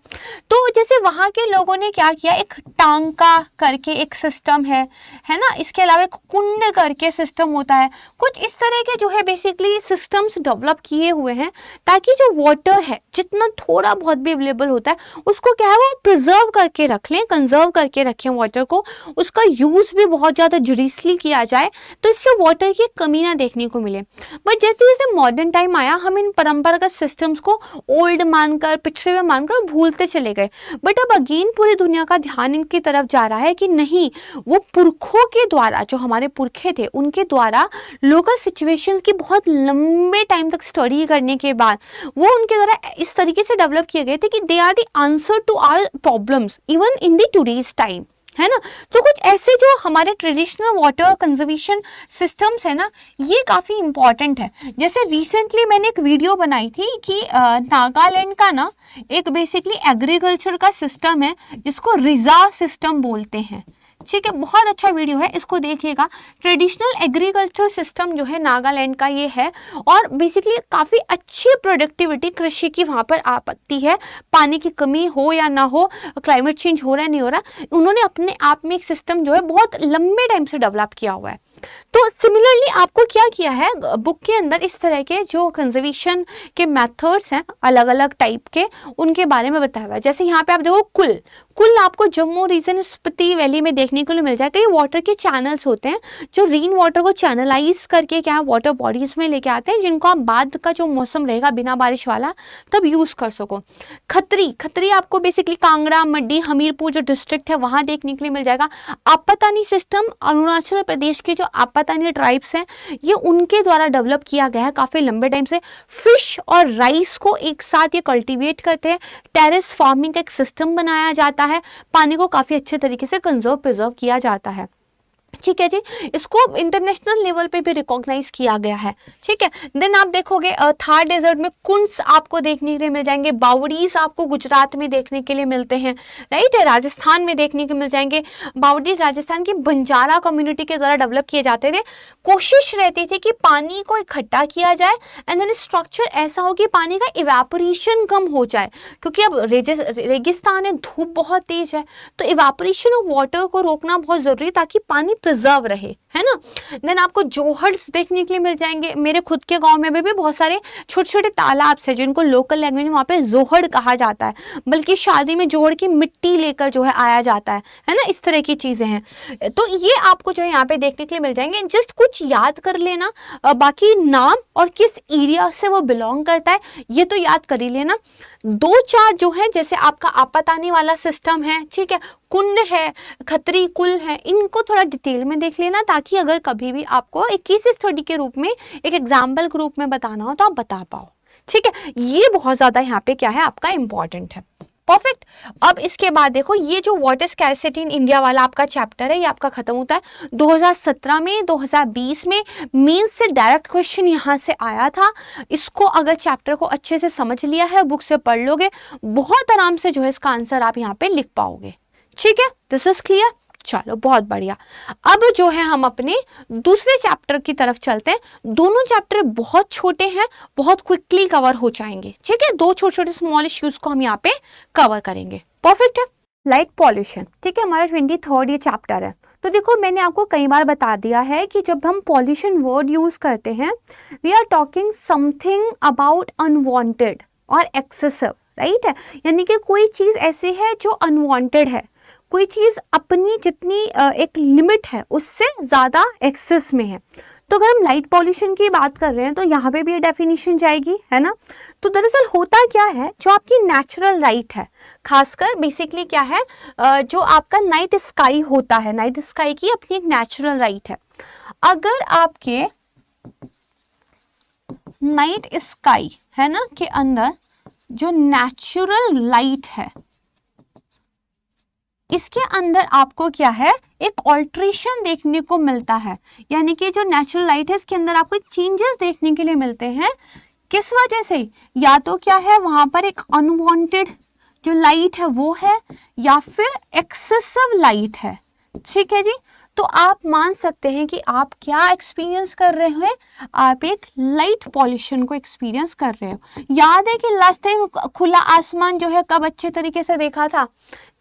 तो जैसे वहाँ के लोगों ने क्या किया, एक टांका करके एक सिस्टम है ना, इसके अलावा एक कुंड करके सिस्टम होता है, कुछ इस तरह के जो है बेसिकली सिस्टम्स डेवलप किए हुए हैं ताकि जो वाटर है जितना थोड़ा बहुत भी अवेलेबल होता है उसको क्या है वो प्रिजर्व करके रख लें, कंजर्व करके रखें वाटर को, उसका यूज भी बहुत ज़्यादा जुडिशली किया जाए तो इससे वाटर की कमी ना देखने को मिले। बट जैसे जैसे मॉडर्न टाइम आया हम इन परंपरागत सिस्टम्स को ओल्ड मानकर पिछड़े हुए मानकर भूलते चले गए। बट अब अगेन पूरी दुनिया का ध्यान इनकी तरफ जा रहा है कि नहीं, वो पुरखों के द्वारा जो हमारे पुरखे थे उनके द्वारा लोकल सिचुएशंस की बहुत लंबे टाइम तक स्टडी करने के बाद वो उनके द्वारा इस तरीके से डेवलप किए गए थे कि they are the answer to all problems even in the today's time, है ना। तो कुछ ऐसे जो हमारे ट्रेडिशनल वाटर कंजर्वेशन सिस्टम्स है ना, ये काफ़ी इंपॉर्टेंट है। जैसे रिसेंटली मैंने एक वीडियो बनाई थी कि नागालैंड का ना एक बेसिकली एग्रीकल्चर का सिस्टम है जिसको रिजा सिस्टम बोलते हैं। ठीक है, बहुत अच्छा वीडियो है, इसको देखिएगा। ट्रेडिशनल एग्रीकल्चर सिस्टम जो है नागालैंड का ये है और बेसिकली काफ़ी अच्छी प्रोडक्टिविटी कृषि की वहाँ पर आपत्ति है, पानी की कमी हो या ना हो, क्लाइमेट चेंज हो रहा है नहीं हो रहा, उन्होंने अपने आप में एक सिस्टम जो है बहुत लंबे टाइम से डेवलप किया हुआ है। तो सिमिलरली आपको क्या किया है बुक के अंदर इस तरह के जो कंजर्वेशन के मेथड्स हैं अलग अलग टाइप के उनके बारे में बताया हुआ है। जैसे यहाँ पे आप देखो कुल आपको जम्मू रीजन स्पीति वैली में देखने को मिल जाएगा। ये वाटर के चैनल्स होते हैं जो रेन वाटर को चैनलाइज करके क्या वाटर बॉडीज में लेके आते हैं जिनको आप बाद का जो मौसम रहेगा बिना बारिश वाला तब यूज कर सको। खत्री आपको बेसिकली कांगड़ा मड्डी हमीरपुर जो डिस्ट्रिक्ट है वहां देखने के लिए मिल जाएगा। आपतानी सिस्टम अरुणाचल प्रदेश के जो आपतानी ट्राइब्स हैं ये उनके द्वारा डेवलप किया गया है काफी लंबे टाइम से। फिश और राइस को एक साथ ये कल्टीवेट करते हैं, टेरेस फार्मिंग का एक सिस्टम बनाया जाता है, पानी को काफी अच्छे तरीके से कंजर्व प्रिजर्व किया जाता है। ठीक है जी, इसको इंटरनेशनल लेवल पे भी रिकॉग्नाइज किया गया है। ठीक है, देन आप देखोगे थार डेजर्ट में कुंस आपको देखने के लिए मिल जाएंगे, बावड़ीज आपको गुजरात में देखने के लिए मिलते हैं, राइट है, राजस्थान में देखने को मिल जाएंगे। बावड़ीज राजस्थान की बंजारा कम्युनिटी के द्वारा डेवलप किए जाते थे। कोशिश रहती थी कि पानी को इकट्ठा किया जाए एंड देन स्ट्रक्चर ऐसा हो कि पानी का इवेपोरेशन कम हो जाए, क्योंकि अब रेगिस्तान है, धूप बहुत तेज है, तो इवेपोरेशन ऑफ वाटर को रोकना बहुत जरूरी है ताकि पानी प्रिजर्व रहे, है ना। देन आपको जोहर्स देखने के लिए मिल जाएंगे। मेरे खुद के गांव में भी बहुत सारे छोटे छोटे तालाब से जिनको लोकल लैंग्वेज में वहाँ पे जोहड़ कहा जाता है, बल्कि शादी में जोहड़ की मिट्टी लेकर जो है आया जाता है ना, इस तरह की चीजें हैं। तो ये आपको जो है यहाँ पे देखने के लिए मिल जाएंगे। जस्ट कुछ याद कर लेना, बाकी नाम और किस एरिया से वो बिलोंग करता है ये तो याद कर ही लेना। 2-4 जो है, जैसे आपका आपतानी वाला सिस्टम है, ठीक है, कुंड है, खत्री कुल है, इनको थोड़ा डिटेल में देख लेना, ताकि अगर कभी भी आपको एक केस स्टडी के रूप में, एक एग्जाम्पल के रूप में बताना हो तो आप बता पाओ। ठीक है, ये बहुत ज्यादा यहाँ पे क्या है आपका इंपॉर्टेंट है। परफेक्ट। अब इसके बाद देखो, ये जो वाटर स्कैरसिटी इन इंडिया वाला आपका चैप्टर है, ये आपका खत्म होता है 2017 में। 2020 में मेंस से डायरेक्ट क्वेश्चन यहाँ से आया था। इसको अगर चैप्टर को अच्छे से समझ लिया है, बुक से पढ़ लोगे, बहुत आराम से जो है इसका आंसर आप यहाँ पे लिख पाओगे। ठीक है, दिस इज क्लियर। चलो बहुत बढ़िया। अब जो है हम अपने दूसरे चैप्टर की तरफ चलते हैं। दोनों चैप्टर बहुत छोटे हैं, बहुत क्विकली कवर हो जाएंगे। ठीक है, 2 छोटे छोटे स्मॉल इश्यूज को हम यहाँ पे कवर करेंगे। परफेक्ट है। लाइट पॉल्यूशन, ठीक है, हमारा 23rd ये चैप्टर है। तो देखो, मैंने आपको कई बार बता दिया है कि जब हम पॉल्यूशन वर्ड यूज करते हैं, we are talking something about unwanted और एक्सेसिव, राइट है, यानी कि कोई चीज ऐसी है जो अनवांटेड है, कोई चीज अपनी जितनी एक लिमिट है उससे ज्यादा एक्सेस में है। तो अगर हम लाइट पॉल्यूशन की बात कर रहे हैं तो यहाँ पे भी ये डेफिनेशन जाएगी, है ना। तो दरअसल होता क्या है, जो आपकी नेचुरल लाइट है, खासकर बेसिकली क्या है, जो आपका नाइट स्काई होता है, नाइट स्काई की अपनी एक नेचुरल लाइट है। अगर आपके नाइट स्काई है ना के अंदर जो नेचुरल लाइट है, इसके अंदर आपको क्या है, एक ऑल्ट्रेशन देखने को मिलता है, यानी कि जो नेचुरल लाइट है इसके अंदर आपको चेंजेस देखने के लिए मिलते हैं। किस वजह से, या तो क्या है वहां पर एक अनवांटेड जो लाइट है वो है, या फिर एक्सेसिव लाइट है। ठीक है जी, तो आप मान सकते हैं कि आप क्या एक्सपीरियंस कर रहे हैं, आप एक लाइट पॉल्यूशन को एक्सपीरियंस कर रहे हो। याद है कि लास्ट टाइम खुला आसमान जो है कब अच्छे तरीके से देखा था,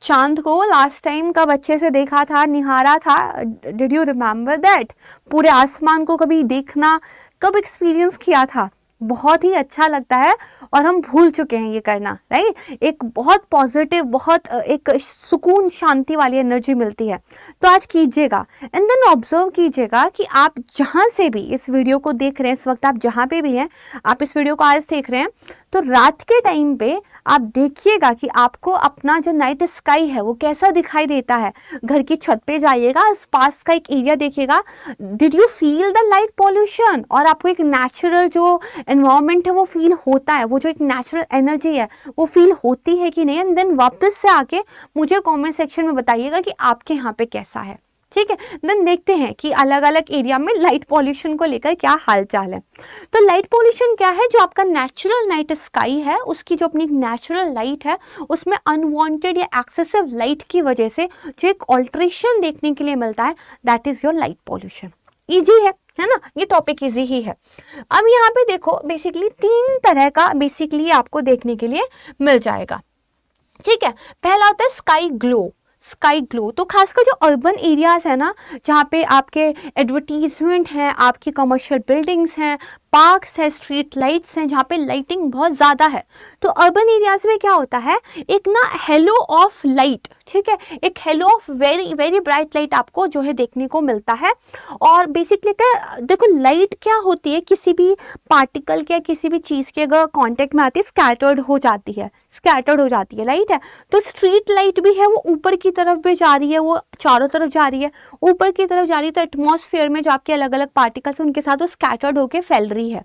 चांद को लास्ट टाइम कब अच्छे से देखा था, निहारा था, डिड यू रिमेम्बर दैट? पूरे आसमान को कभी देखना, कब एक्सपीरियंस किया था? बहुत ही अच्छा लगता है और हम भूल चुके हैं ये करना, राइट। एक बहुत पॉजिटिव, बहुत एक सुकून, शांति वाली एनर्जी मिलती है। तो आज कीजिएगा एंड देन ऑब्जर्व कीजिएगा कि आप जहाँ से भी इस वीडियो को देख रहे हैं, इस वक्त आप जहाँ पे भी हैं, आप इस वीडियो को आज देख रहे हैं, तो रात के टाइम पे आप देखिएगा कि आपको अपना जो नाइट स्काई है वो कैसा दिखाई देता है। घर की छत पे जाइएगा, आस पास का एक एरिया देखिएगा, did you feel the light pollution, और आपको एक नेचुरल जो एनवायरनमेंट है वो फील होता है, वो जो एक नेचुरल एनर्जी है वो फील होती है कि नहीं। एंड देन वापस से आके मुझे कमेंट सेक्शन में बताइएगा कि आपके यहाँ पे कैसा है। ठीक है, देन देखते हैं कि अलग अलग एरिया में लाइट पॉल्यूशन को लेकर क्या हालचाल है। तो लाइट पॉल्यूशन क्या है, जो आपका नेचुरल नाइट स्काई है उसकी जो अपनी नेचुरल लाइट है उसमें अनवांटेड या एक्सेसिव लाइट की वजह से जो एक ऑल्ट्रेशन देखने के लिए मिलता है, that is your light pollution. Easy है ना, ये टॉपिक इजी ही है। अब यहाँ पे देखो, बेसिकली 3 तरह का बेसिकली आपको देखने के लिए मिल जाएगा। ठीक है, पहला होता है स्काई ग्लो। स्काई ग्लो तो खासकर जो अर्बन एरियाज है ना, जहाँ पे आपके एडवर्टीजमेंट हैं, आपकी कमर्शियल बिल्डिंग्स हैं, पार्क्स है, स्ट्रीट लाइट्स हैं, जहाँ पे लाइटिंग बहुत ज़्यादा है, तो अर्बन एरियाज में क्या होता है, एक ना हेलो ऑफ लाइट, ठीक है, एक hello of very very bright light आपको जो है देखने को मिलता है। और बेसिकली क्या, देखो लाइट क्या होती है, किसी भी पार्टिकल के, किसी भी चीज़ के अगर कॉन्टेक्ट में आती है स्कैटर्ड हो जाती है, लाइट है। तो स्ट्रीट लाइट भी है, वो ऊपर की तरफ भी जा रही है, वो चारों तरफ जा रही है, ऊपर की तरफ जा रही है, तो एटमॉस्फेयर में जो आपके अलग अलग पार्टिकल्स हैं उनके साथ वो स्कैटर्ड होकर फैल रही है।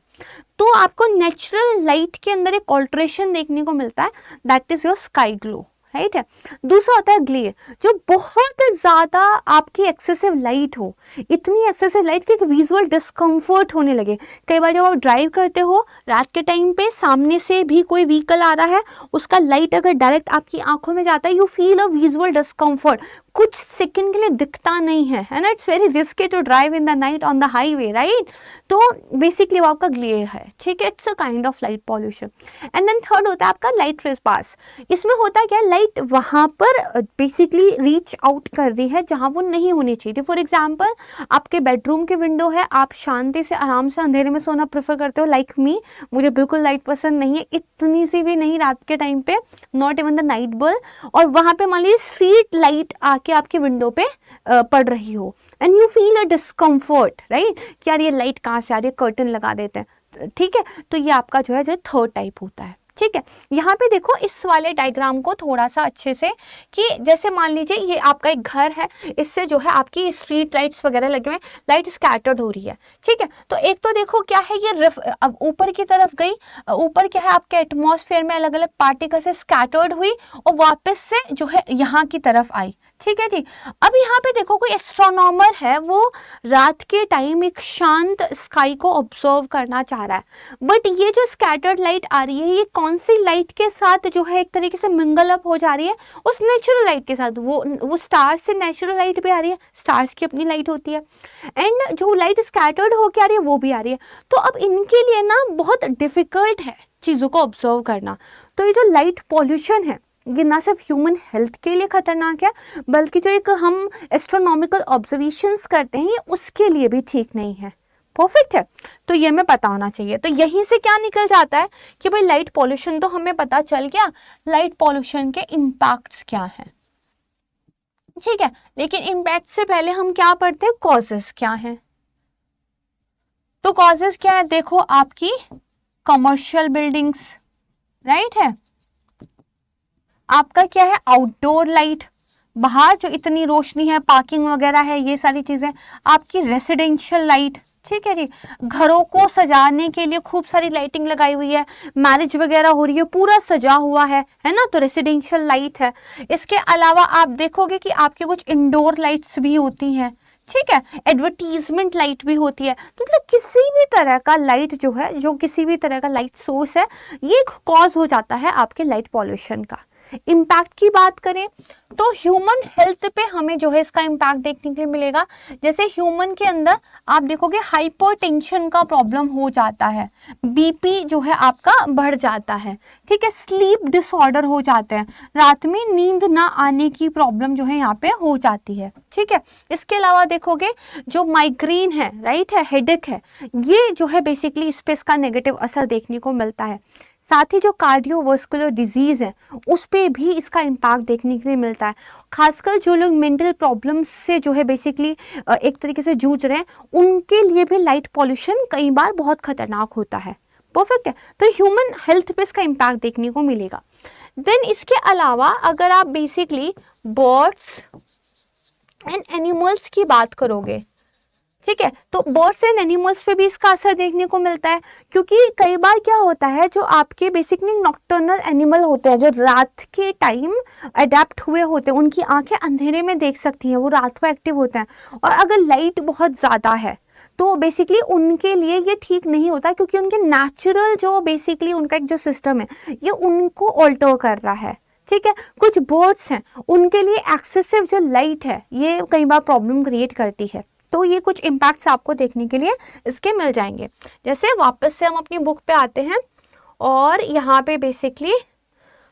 तो आपको नेचुरल लाइट के अंदर एक ऑल्ट्रेशन देखने को मिलता है, that is your sky glow, right है। दूसरा होता है ग्लेयर, जो बहुत ज़्यादा आपकी एक्सेसिव लाइट हो, इतनी एक्सेसिव लाइट कि विजुअल डिस्कम्फर्ट होने लगे। कई बार जब आप ड्राइव करते हो रात के टाइम पे, सामने से भी कोई व्हीकल आ रहा है, उसका लाइट अगर डायरेक्ट आपकी आंखों में जाता है, you feel a visual discomfort, कुछ सेकंड के लिए दिखता नहीं है ना। It's very risky to drive in the night on the highway, right. तो बेसिकली वो आपका ग्लेयर है, ठीक है, it's a kind of light pollution. And then third होता है आपका लाइट ट्रेसपास। इसमें होता क्या है, लाइट वहाँ पर बेसिकली रीच आउट कर रही है जहाँ वो नहीं होनी चाहिए। फॉर एग्जाम्पल, आपके बेडरूम की विंडो है, आप शांति से आराम से अंधेरे में सोना प्रेफर करते हो, लाइक मी, मुझे बिल्कुल लाइट पसंद नहीं है, इतनी सी भी नहीं रात के टाइम पे, not even the night bulb, और वहाँ पे मान लीजिए स्ट्रीट लाइट आके आपकी विंडो पे पड़ रही हो, and you feel a discomfort, right, कि यार ये लाइट कहाँ से आ रही है, कर्टन लगा देते हैं, ठीक है। तो ये आपका जो है थर्ड टाइप होता है, ठीक है। यहाँ पे देखो इस वाले डायग्राम को थोड़ा सा अच्छे से, कि जैसे मान लीजिए ये आपका एक घर है, इससे जो है आपकी स्ट्रीट लाइट्स वगैरह लगे हुए हैं, लाइट स्कैटर्ड हो रही है, ठीक है। तो एक तो देखो क्या है, ये अब ऊपर की तरफ गई, ऊपर क्या है आपके एटमॉस्फेयर में अलग अलग पार्टिकल से स्कैटर्ड हुई और वापस से जो है यहाँ की तरफ आई, ठीक है जी। अब यहाँ पे देखो कोई एस्ट्रोनॉमर है, वो रात के टाइम एक शांत स्काई को ऑब्जर्व करना चाह रहा है, बट ये जो स्कैटर्ड लाइट आ रही है, ये कौन सी लाइट के साथ जो है एक तरीके से मिंगल अप हो जा रही है, उस नेचुरल लाइट के साथ। वो स्टार्स से नेचुरल लाइट भी आ रही है, स्टार्स की अपनी लाइट होती है, एंड जो लाइट स्कैटर्ड होके आ रही है वो भी आ रही है। तो अब इनके लिए ना बहुत डिफिकल्ट है चीज़ों को ऑब्जर्व करना। तो ये जो लाइट पॉल्यूशन है, ये ना सिर्फ ह्यूमन हेल्थ के लिए खतरनाक है, बल्कि जो एक हम एस्ट्रोनॉमिकल ऑब्जर्वेशंस करते हैं, ये उसके लिए भी ठीक नहीं है। परफेक्ट है, तो ये हमें पता होना चाहिए। तो यहीं से क्या निकल जाता है कि भाई लाइट पॉल्यूशन तो हमें पता चल गया, लाइट पॉल्यूशन के इम्पैक्ट्स क्या हैं, ठीक है। लेकिन इम्पैक्ट से पहले हम क्या पढ़ते हैं, कॉजेस क्या है। तो कॉजेस क्या है, देखो आपकी कमर्शियल बिल्डिंग्स, राइट है, आपका क्या है आउटडोर लाइट, बाहर जो इतनी रोशनी है, पार्किंग वगैरह है, ये सारी चीजें, आपकी रेसिडेंशियल लाइट, ठीक है जी, घरों को सजाने के लिए खूब सारी लाइटिंग लगाई हुई है, मैरिज वगैरह हो रही है, पूरा सजा हुआ है ना, तो रेसिडेंशियल लाइट है। इसके अलावा आप देखोगे कि आपके कुछ इंडोर लाइट्स भी होती हैं, ठीक है, एडवर्टीजमेंट लाइट भी होती है। तो मतलब किसी भी तरह का लाइट जो है, जो किसी भी तरह का लाइट सोर्स है, ये कॉज हो जाता है आपके लाइट पॉल्यूशन का। इम्पैक्ट की बात करें तो ह्यूमन हेल्थ पे हमें जो है इसका इम्पैक्ट देखने के लिए मिलेगा। जैसे ह्यूमन के अंदर आप देखोगे हाइपरटेंशन का प्रॉब्लम हो जाता है, बीपी जो है आपका बढ़ जाता है, ठीक है, स्लीप डिसऑर्डर हो जाते हैं, रात में नींद ना आने की प्रॉब्लम जो है यहाँ पे हो जाती है, ठीक है। इसके अलावा देखोगे जो माइग्रेन है, राइट है, हेडेक है, ये जो है बेसिकली इस पे इसका नेगेटिव असर देखने को मिलता है। साथ ही जो कार्डियोवास्कुलर डिजीज़ है, उस पे भी इसका इम्पैक्ट देखने के लिए मिलता है। खासकर जो लोग मेंटल प्रॉब्लम्स से जो है बेसिकली एक तरीके से जूझ रहे हैं, उनके लिए भी लाइट पॉल्यूशन कई बार बहुत खतरनाक होता है। परफेक्ट है, तो ह्यूमन हेल्थ पे इसका इम्पैक्ट देखने को मिलेगा। देन इसके अलावा अगर आप बेसिकली बर्ड्स एंड एनिमल्स की बात करोगे, ठीक है, तो बर्ड्स एंड एनिमल्स पे भी इसका असर देखने को मिलता है, क्योंकि कई बार क्या होता है, जो आपके बेसिकली नॉक्टर्नल एनिमल होते हैं, जो रात के टाइम अडेप्ट हुए होते हैं, उनकी आंखें अंधेरे में देख सकती हैं, वो रात को एक्टिव होते हैं, और अगर लाइट बहुत ज़्यादा है तो बेसिकली उनके लिए ये ठीक नहीं होता, क्योंकि उनके नेचुरल जो बेसिकली उनका एक जो सिस्टम है, ये उनको ऑल्टर कर रहा है, ठीक है। कुछ बर्ड्स हैं, उनके लिए एक्सेसिव जो लाइट है, ये कई बार प्रॉब्लम क्रिएट करती है। तो ये कुछ इम्पैक्ट्स आपको देखने के लिए इसके मिल जाएंगे। जैसे वापस से हम अपनी बुक पे आते हैं और यहाँ पे बेसिकली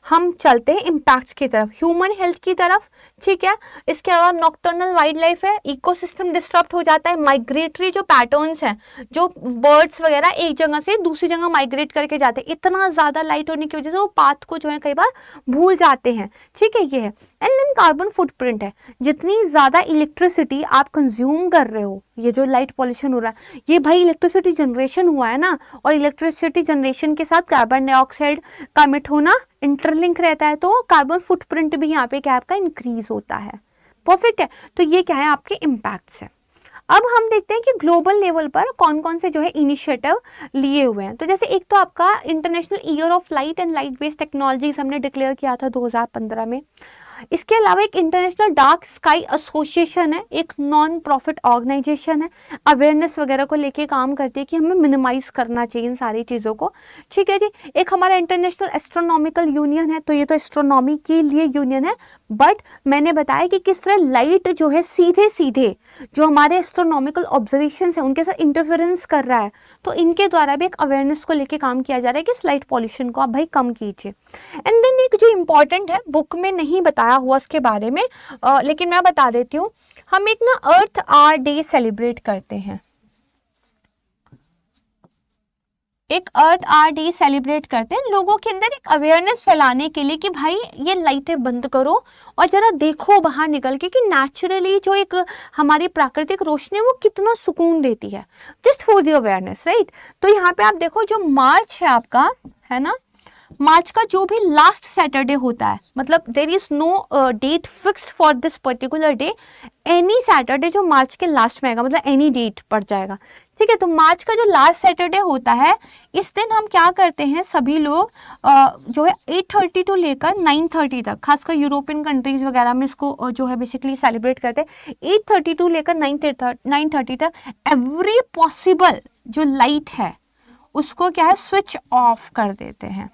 हम चलते हैं इम्पैक्ट्स की तरफ, ह्यूमन हेल्थ की तरफ, ठीक है। इसके अलावा नॉक्टर्नल वाइल्ड लाइफ है, इकोसिस्टम डिस्टर्ब हो जाता है, माइग्रेटरी जो पैटर्न्स हैं, जो बर्ड्स वगैरह एक जगह से दूसरी जगह माइग्रेट करके जाते हैं, इतना ज़्यादा लाइट होने की वजह से वो पाथ को जो है कई बार भूल जाते हैं, ठीक है, ये है। एंड देन कार्बन फुटप्रिंट है, जितनी ज़्यादा इलेक्ट्रिसिटी आप कंज्यूम कर रहे हो, ये जो लाइट पॉल्यूशन हो रहा है, ये भाई इलेक्ट्रिसिटी जनरेशन हुआ है ना, और इलेक्ट्रिसिटी जनरेशन के साथ कार्बन डाइऑक्साइड का मिट होना इंटरलिंक रहता है, तो कार्बन फुटप्रिंट भी यहाँ पे क्या आपका इंक्रीज होता है। परफेक्ट है, तो ये क्या है आपके इम्पैक्ट्स है। अब हम देखते हैं कि ग्लोबल लेवल पर कौन कौन से जो है इनिशिएटिव लिए हुए हैं। तो जैसे एक तो आपका international year of light and light based technologies हमने डिक्लेयर किया था 2015 में। इसके अलावा एक इंटरनेशनल डार्क स्काई एसोसिएशन है, एक नॉन प्रॉफिट ऑर्गेनाइजेशन है, अवेयरनेस वगैरह को लेके काम करती है कि हमें मिनिमाइज करना चाहिए इन सारी चीज़ों को। ठीक है जी। एक हमारा इंटरनेशनल एस्ट्रोनॉमिकल यूनियन है, तो ये तो एस्ट्रोनॉमी के लिए यूनियन है, बट मैंने बताया कि किस तरह लाइट जो है सीधे सीधे जो हमारे एस्ट्रोनॉमिकल ऑब्जर्वेशन है उनके साथ इंटरफेरेंस कर रहा है, तो इनके द्वारा भी एक अवेयरनेस को लेके काम किया जा रहा है कि इस लाइट पॉल्यूशन को आप भाई कम कीजिए। एंड देन एक जो इम्पॉर्टेंट है, बुक में नहीं बताया हुआ उसके बारे में, लेकिन मैं बता देती हूँ, हम एक ना अर्थ आवर डे सेलिब्रेट करते हैं, एक अर्थ आवर डे सेलिब्रेट करते हैं लोगों के अंदर एक अवेयरनेस फैलाने के लिए कि भाई ये लाइटें बंद करो और जरा देखो बाहर निकल के कि नेचुरली जो एक हमारी प्राकृतिक रोशनी वो कितना सुकून देती है, just for the awareness, right. तो यहाँ पे आप देखो जो मार्च है आपका, है ना, मार्च का जो भी लास्ट सैटरडे होता है, मतलब there is no date fixed for this particular day, any Saturday जो मार्च के लास्ट में आएगा, मतलब एनी डेट पड़ जाएगा, ठीक है। तो मार्च का जो लास्ट सैटरडे होता है, इस दिन हम क्या करते हैं, सभी लोग जो है 8:30 to लेकर 9:30 तक, खासकर यूरोपियन कंट्रीज वगैरह में इसको जो है बेसिकली सेलिब्रेट करते हैं। 8:30 to लेकर 9:30 तक एवरी पॉसिबल जो लाइट है उसको क्या है स्विच ऑफ कर देते हैं,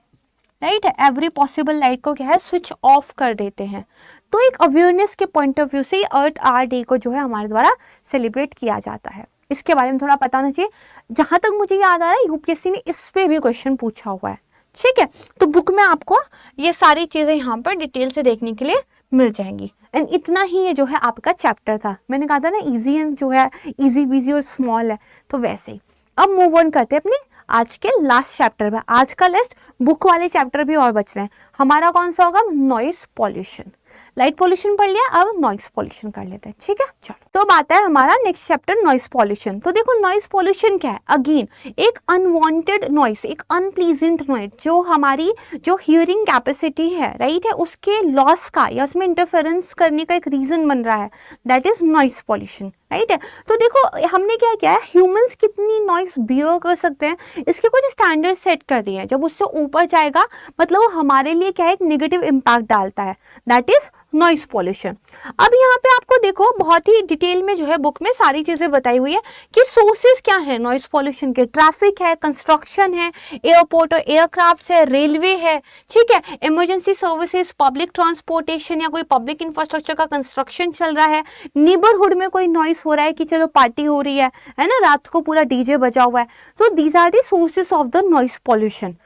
राइट है। एवरी पॉसिबल लाइट को क्या है स्विच ऑफ कर देते हैं। तो एक अवेयरनेस के पॉइंट ऑफ व्यू से अर्थ आवर डे को जो है हमारे द्वारा सेलिब्रेट किया जाता है। इसके बारे में थोड़ा पता होना चाहिए। जहां तक मुझे याद आ रहा है यूपीएससी ने इस पे भी क्वेश्चन पूछा हुआ है, ठीक है। तो बुक में आपको ये सारी चीजें यहाँ पर डिटेल से देखने के लिए मिल जाएंगी। एंड इतना ही ये जो है आपका चैप्टर था, मैंने कहा था ना इजी एंड जो है इजी बिजी और स्मॉल है, तो वैसे ही। अब मूव ऑन करते हैं अपने आज के लास्ट चैप्टर में। आज का लिस्ट बुक वाले चैप्टर भी और बच रहे हैं। हमारा कौन सा होगा, नॉइस पॉल्यूशन। लाइट पॉल्यूशन पढ़ लिया, अब नॉइस पॉल्यूशन कर लेते हैं, ठीक है। चलो, तो बात है हमारा नेक्स्ट चैप्टर नॉइस पॉल्यूशन। तो देखो नॉइस पॉल्यूशन क्या है, अगेन एक अनवांटेड नॉइस, एक अनप्लीजेंट नॉइस जो हमारी जो हियरिंग कैपेसिटी है, राइट है, उसके लॉस का या उसमें इंटरफेरेंस करने का एक रीजन बन रहा है, that is noise pollution, right है। तो देखो हमने क्या किया है, ह्यूमंस कितनी नॉइस बियर कर सकते हैं, इसके कुछ स्टैंडर्ड सेट कर दिए हैं। जब उससे ऊपर जाएगा मतलब वो हमारे लिए क्या है, एक नेगेटिव इम्पैक्ट डालता है, दैट इज नॉइस पॉल्यूशन। अब यहाँ पे आपको देखो बहुत ही डिटेल में जो है बुक में सारी चीजें बताई हुई है कि सोर्सेज क्या है नॉइस पॉल्यूशन के। ट्रैफिक है, कंस्ट्रक्शन है, एयरपोर्ट और एयरक्राफ्ट है, रेलवे है, ठीक है, इमरजेंसी सर्विसेज, पब्लिक ट्रांसपोर्टेशन या कोई पब्लिक इंफ्रास्ट्रक्चर का कंस्ट्रक्शन चल रहा है, नेबरहुड में कोई नॉइस हो रहा है कि चलो पार्टी हो रही है ना, रात को पूरा डीजे बजा हुआ है। तो these are the sources of the noise pollution.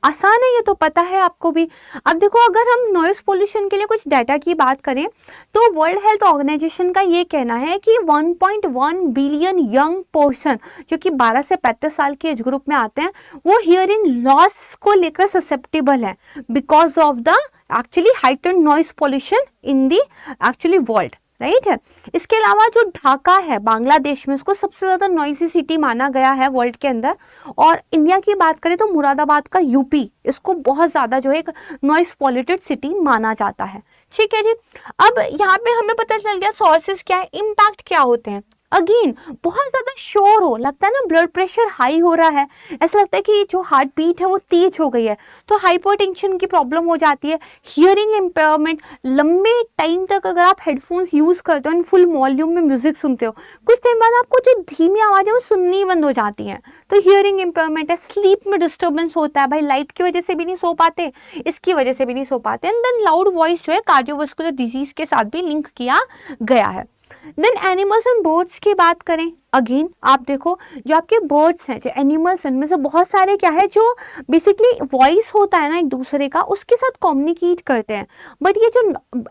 आसान है, ये तो पता है आपको भी। अब देखो अगर हम नॉइस पोल्यूशन के लिए कुछ डाटा की बात करें तो वर्ल्ड हेल्थ ऑर्गेनाइजेशन का ये कहना है कि 1.1 बिलियन यंग पर्सन जो कि 12 से 35 साल के एज ग्रुप में आते हैं वो हियरिंग लॉस को लेकर ससेप्टेबल है because of the actually heightened noise pollution in the actually world, right है। इसके अलावा जो ढाका है बांग्लादेश में, उसको सबसे ज़्यादा नॉइसी सिटी माना गया है वर्ल्ड के अंदर। और इंडिया की बात करें तो मुरादाबाद का यूपी, इसको बहुत ज़्यादा जो है एक नॉइस पॉल्यूटेड सिटी माना जाता है, ठीक है जी। अब यहाँ पे हमें पता चल गया सोर्सेज क्या है, इम्पैक्ट क्या होते हैं। अगेन बहुत ज़्यादा शोर हो, लगता है ना ब्लड प्रेशर हाई हो रहा है, ऐसा लगता है कि जो हार्ट बीट है वो तेज हो गई है, तो हाइपरटेंशन की प्रॉब्लम हो जाती है। हियरिंग इम्पेयरमेंट, लंबे टाइम तक अगर आप हेडफोन्स यूज़ करते हो, फुल वॉल्यूम में म्यूजिक सुनते हो, कुछ टाइम बाद आपको जो धीमी आवाज़ है वो सुननी बंद हो जाती है, तो हियरिंग इम्पेयरमेंट है। स्लीप में डिस्टर्बेंस होता है, भाई लाइट की वजह से भी नहीं सो पाते, इसकी वजह से भी नहीं सो पाते। एंड देन लाउड वॉइस जो है कार्डियोवास्कुलर डिजीज के साथ भी लिंक किया गया है। देन एनिमल्स एंड बर्ड्स की बात करें, अगेन आप देखो जो आपके बर्ड्स हैं, जो एनिमल्स, इनमें से बहुत सारे क्या है जो बेसिकली वॉइस होता है ना एक दूसरे का, उसके साथ कम्युनिकेट करते हैं। बट ये जो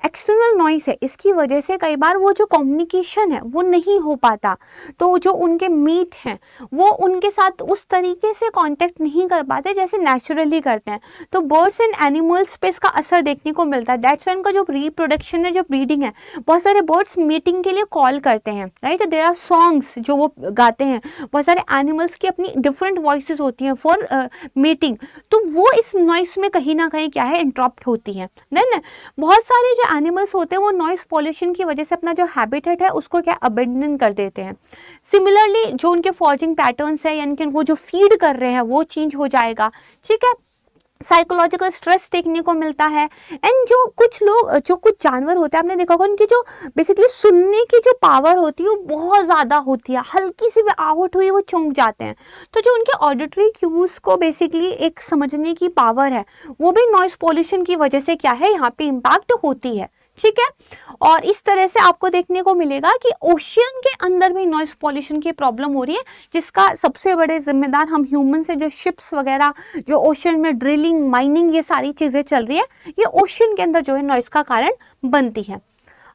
एक्सटर्नल नॉइस है इसकी वजह से कई बार वो जो कम्युनिकेशन है वो नहीं हो पाता, तो जो उनके मीट हैं वो उनके साथ उस तरीके से कांटेक्ट नहीं कर पाते जैसे नेचुरली करते हैं। तो बर्ड्स एंड एनिमल्स पे इसका असर देखने को मिलता है। दैट्स व्हाई उनका जो रिप्रोडक्शन है, जो ब्रीडिंग है, बहुत सारे बर्ड्स मीटिंग के लिए कॉल करते हैं, राइट। देयर आर सॉन्ग्स जो वो गाते हैं, बहुत सारे एनिमल्स की अपनी डिफरेंट वॉइसेस होती हैं फॉर मीटिंग, तो वो इस नॉइस में कहीं ना कहीं क्या है इंटरप्ट होती हैं। देन बहुत सारे जो एनिमल्स होते हैं वो नॉइस पॉल्यूशन की वजह से अपना जो हैबिटेट है उसको क्या अबेंडन कर देते हैं। सिमिलरली जो उनके फॉर्जिंग पैटर्न्स है, यानी कि वो जो फीड कर रहे हैं वो चेंज हो जाएगा, ठीक है। साइकोलॉजिकल स्ट्रेस देखने को मिलता है। एंड जो कुछ लोग, जो कुछ जानवर होते हैं, आपने देखा होगा उनकी जो बेसिकली सुनने की जो पावर होती है वो बहुत ज़्यादा होती है, हल्की सी भी आहट हुई वो चौंक जाते हैं। तो जो उनके ऑडिटरी क्यूज को बेसिकली एक समझने की पावर है वो भी नॉइस पॉल्यूशन की वजह से क्या है यहाँ पे इम्पैक्ट होती है, ठीक है। और इस तरह से आपको देखने को मिलेगा कि ओशियन के अंदर भी नॉइस पॉल्यूशन की प्रॉब्लम हो रही है, जिसका सबसे बड़े जिम्मेदार हम ह्यूमन से, जो शिप्स वगैरह जो ओशियन में ड्रिलिंग, माइनिंग, ये सारी चीज़ें चल रही है, ये ओशियन के अंदर जो है नॉइस का कारण बनती है।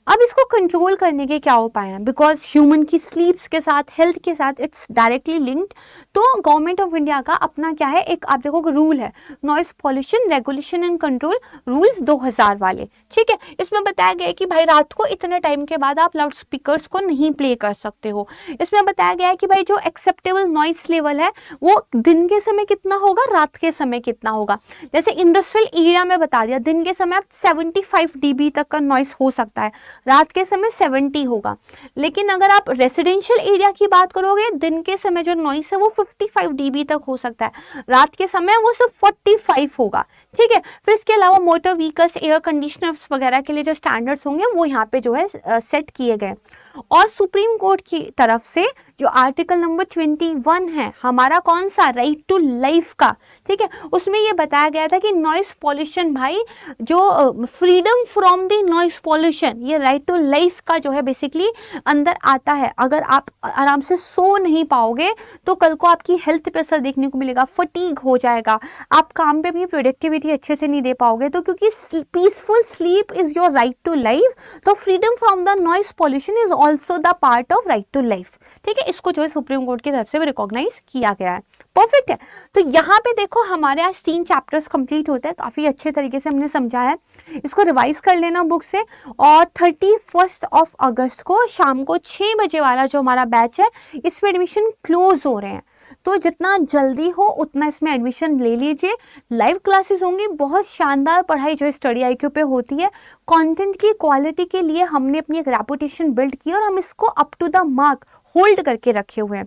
अब इसको कंट्रोल करने के क्या उपाय हैं, बिकॉज ह्यूमन की स्लीप्स के साथ, हेल्थ के साथ इट्स डायरेक्टली लिंक्ड। तो गवर्नमेंट ऑफ इंडिया का अपना क्या है, एक आप देखो रूल है, noise pollution regulation and control rules 2000 वाले, ठीक है। इसमें बताया गया है कि भाई रात को इतने टाइम के बाद आप लाउड स्पीकर्स को नहीं प्ले कर सकते हो। इसमें बताया गया है कि भाई जो एक्सेप्टेबल नॉइस लेवल है वो दिन के समय कितना होगा, रात के समय कितना होगा। जैसे इंडस्ट्रियल एरिया में बता दिया, दिन के समय 75 dB तक का नॉइस हो सकता है, रात के समय 70 होगा। लेकिन अगर आप रेसिडेंशियल एरिया की बात करोगे, दिन के समय जो नॉइस है वो 55 dB तक हो सकता है, रात के समय वो सिर्फ 45 होगा, ठीक है। फिर इसके अलावा मोटर व्हीकल्स, एयर कंडीशनर्स वगैरह के लिए जो स्टैंडर्ड्स होंगे वो यहाँ पे जो है सेट किए गए। और सुप्रीम कोर्ट की तरफ से जो आर्टिकल नंबर 21 है हमारा, कौन सा, राइट टू लाइफ का, ठीक है, उसमें ये बताया गया था कि नॉइस पॉल्यूशन, भाई जो freedom from the noise pollution, ये राइट टू लाइफ का जो है बेसिकली अंदर आता है। अगर आप आराम से सो नहीं पाओगे तो कल को आपकी हेल्थ पे असर देखने को मिलेगा, फटीग हो जाएगा, आप काम पे अपनी प्रोडक्टिविटी अच्छे से नहीं दे पाओगे। तो क्योंकि peaceful sleep is your right to life, तो freedom from the noise pollution is also the part of right to life, ठीक है। इसको जो है सुप्रीम कोर्ट की तरफ से भी रिकॉग्नाइज किया गया है। परफेक्ट है। तो यहाँ पे देखो हमारे आज 3 चैप्टर्स कंप्लीट होते हैं, काफी अच्छे तरीके से हमने समझा है। इसको रिवाइज कर लेना बुक से। और 31 अगस्त को शाम को 6 बजे वाला जो हमारा बैच है, इसमें एडमिशन क्लोज हो रहे हैं, तो जितना जल्दी हो उतना इसमें एडमिशन ले लीजिए। लाइव क्लासेस होंगी, बहुत शानदार पढ़ाई जो स्टडी IQ पे होती है। कंटेंट की क्वालिटी के लिए हमने अपनी एक रेपुटेशन बिल्ड की और हम इसको up to the mark hold करके रखे हुए हैं।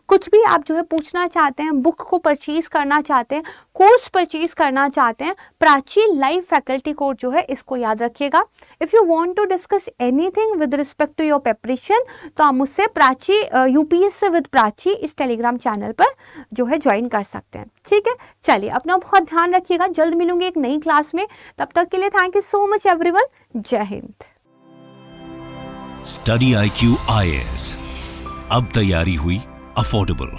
कुछ भी आप जो है पूछना चाहते हैं, बुक को परचेज करना चाहते हैं, कोर्स परचेज करना चाहते हैं, प्राची लाइव फैकल्टी कोड जो है इसको याद रखिएगा। If you want to discuss anything with respect to your preparation, तो आप मुझसे प्राची UPSC विद प्राची इस टेलीग्राम चैनल पर जो है ज्वाइन कर सकते हैं, ठीक है। चलिए अपना बहुत ध्यान रखिएगा, जल्द मिलूंगी एक नई क्लास में, तब तक के लिए thank you so much everyone. जय हिंद। स्टडी IQ IAS, अब तैयारी हुई अफोर्डेबल।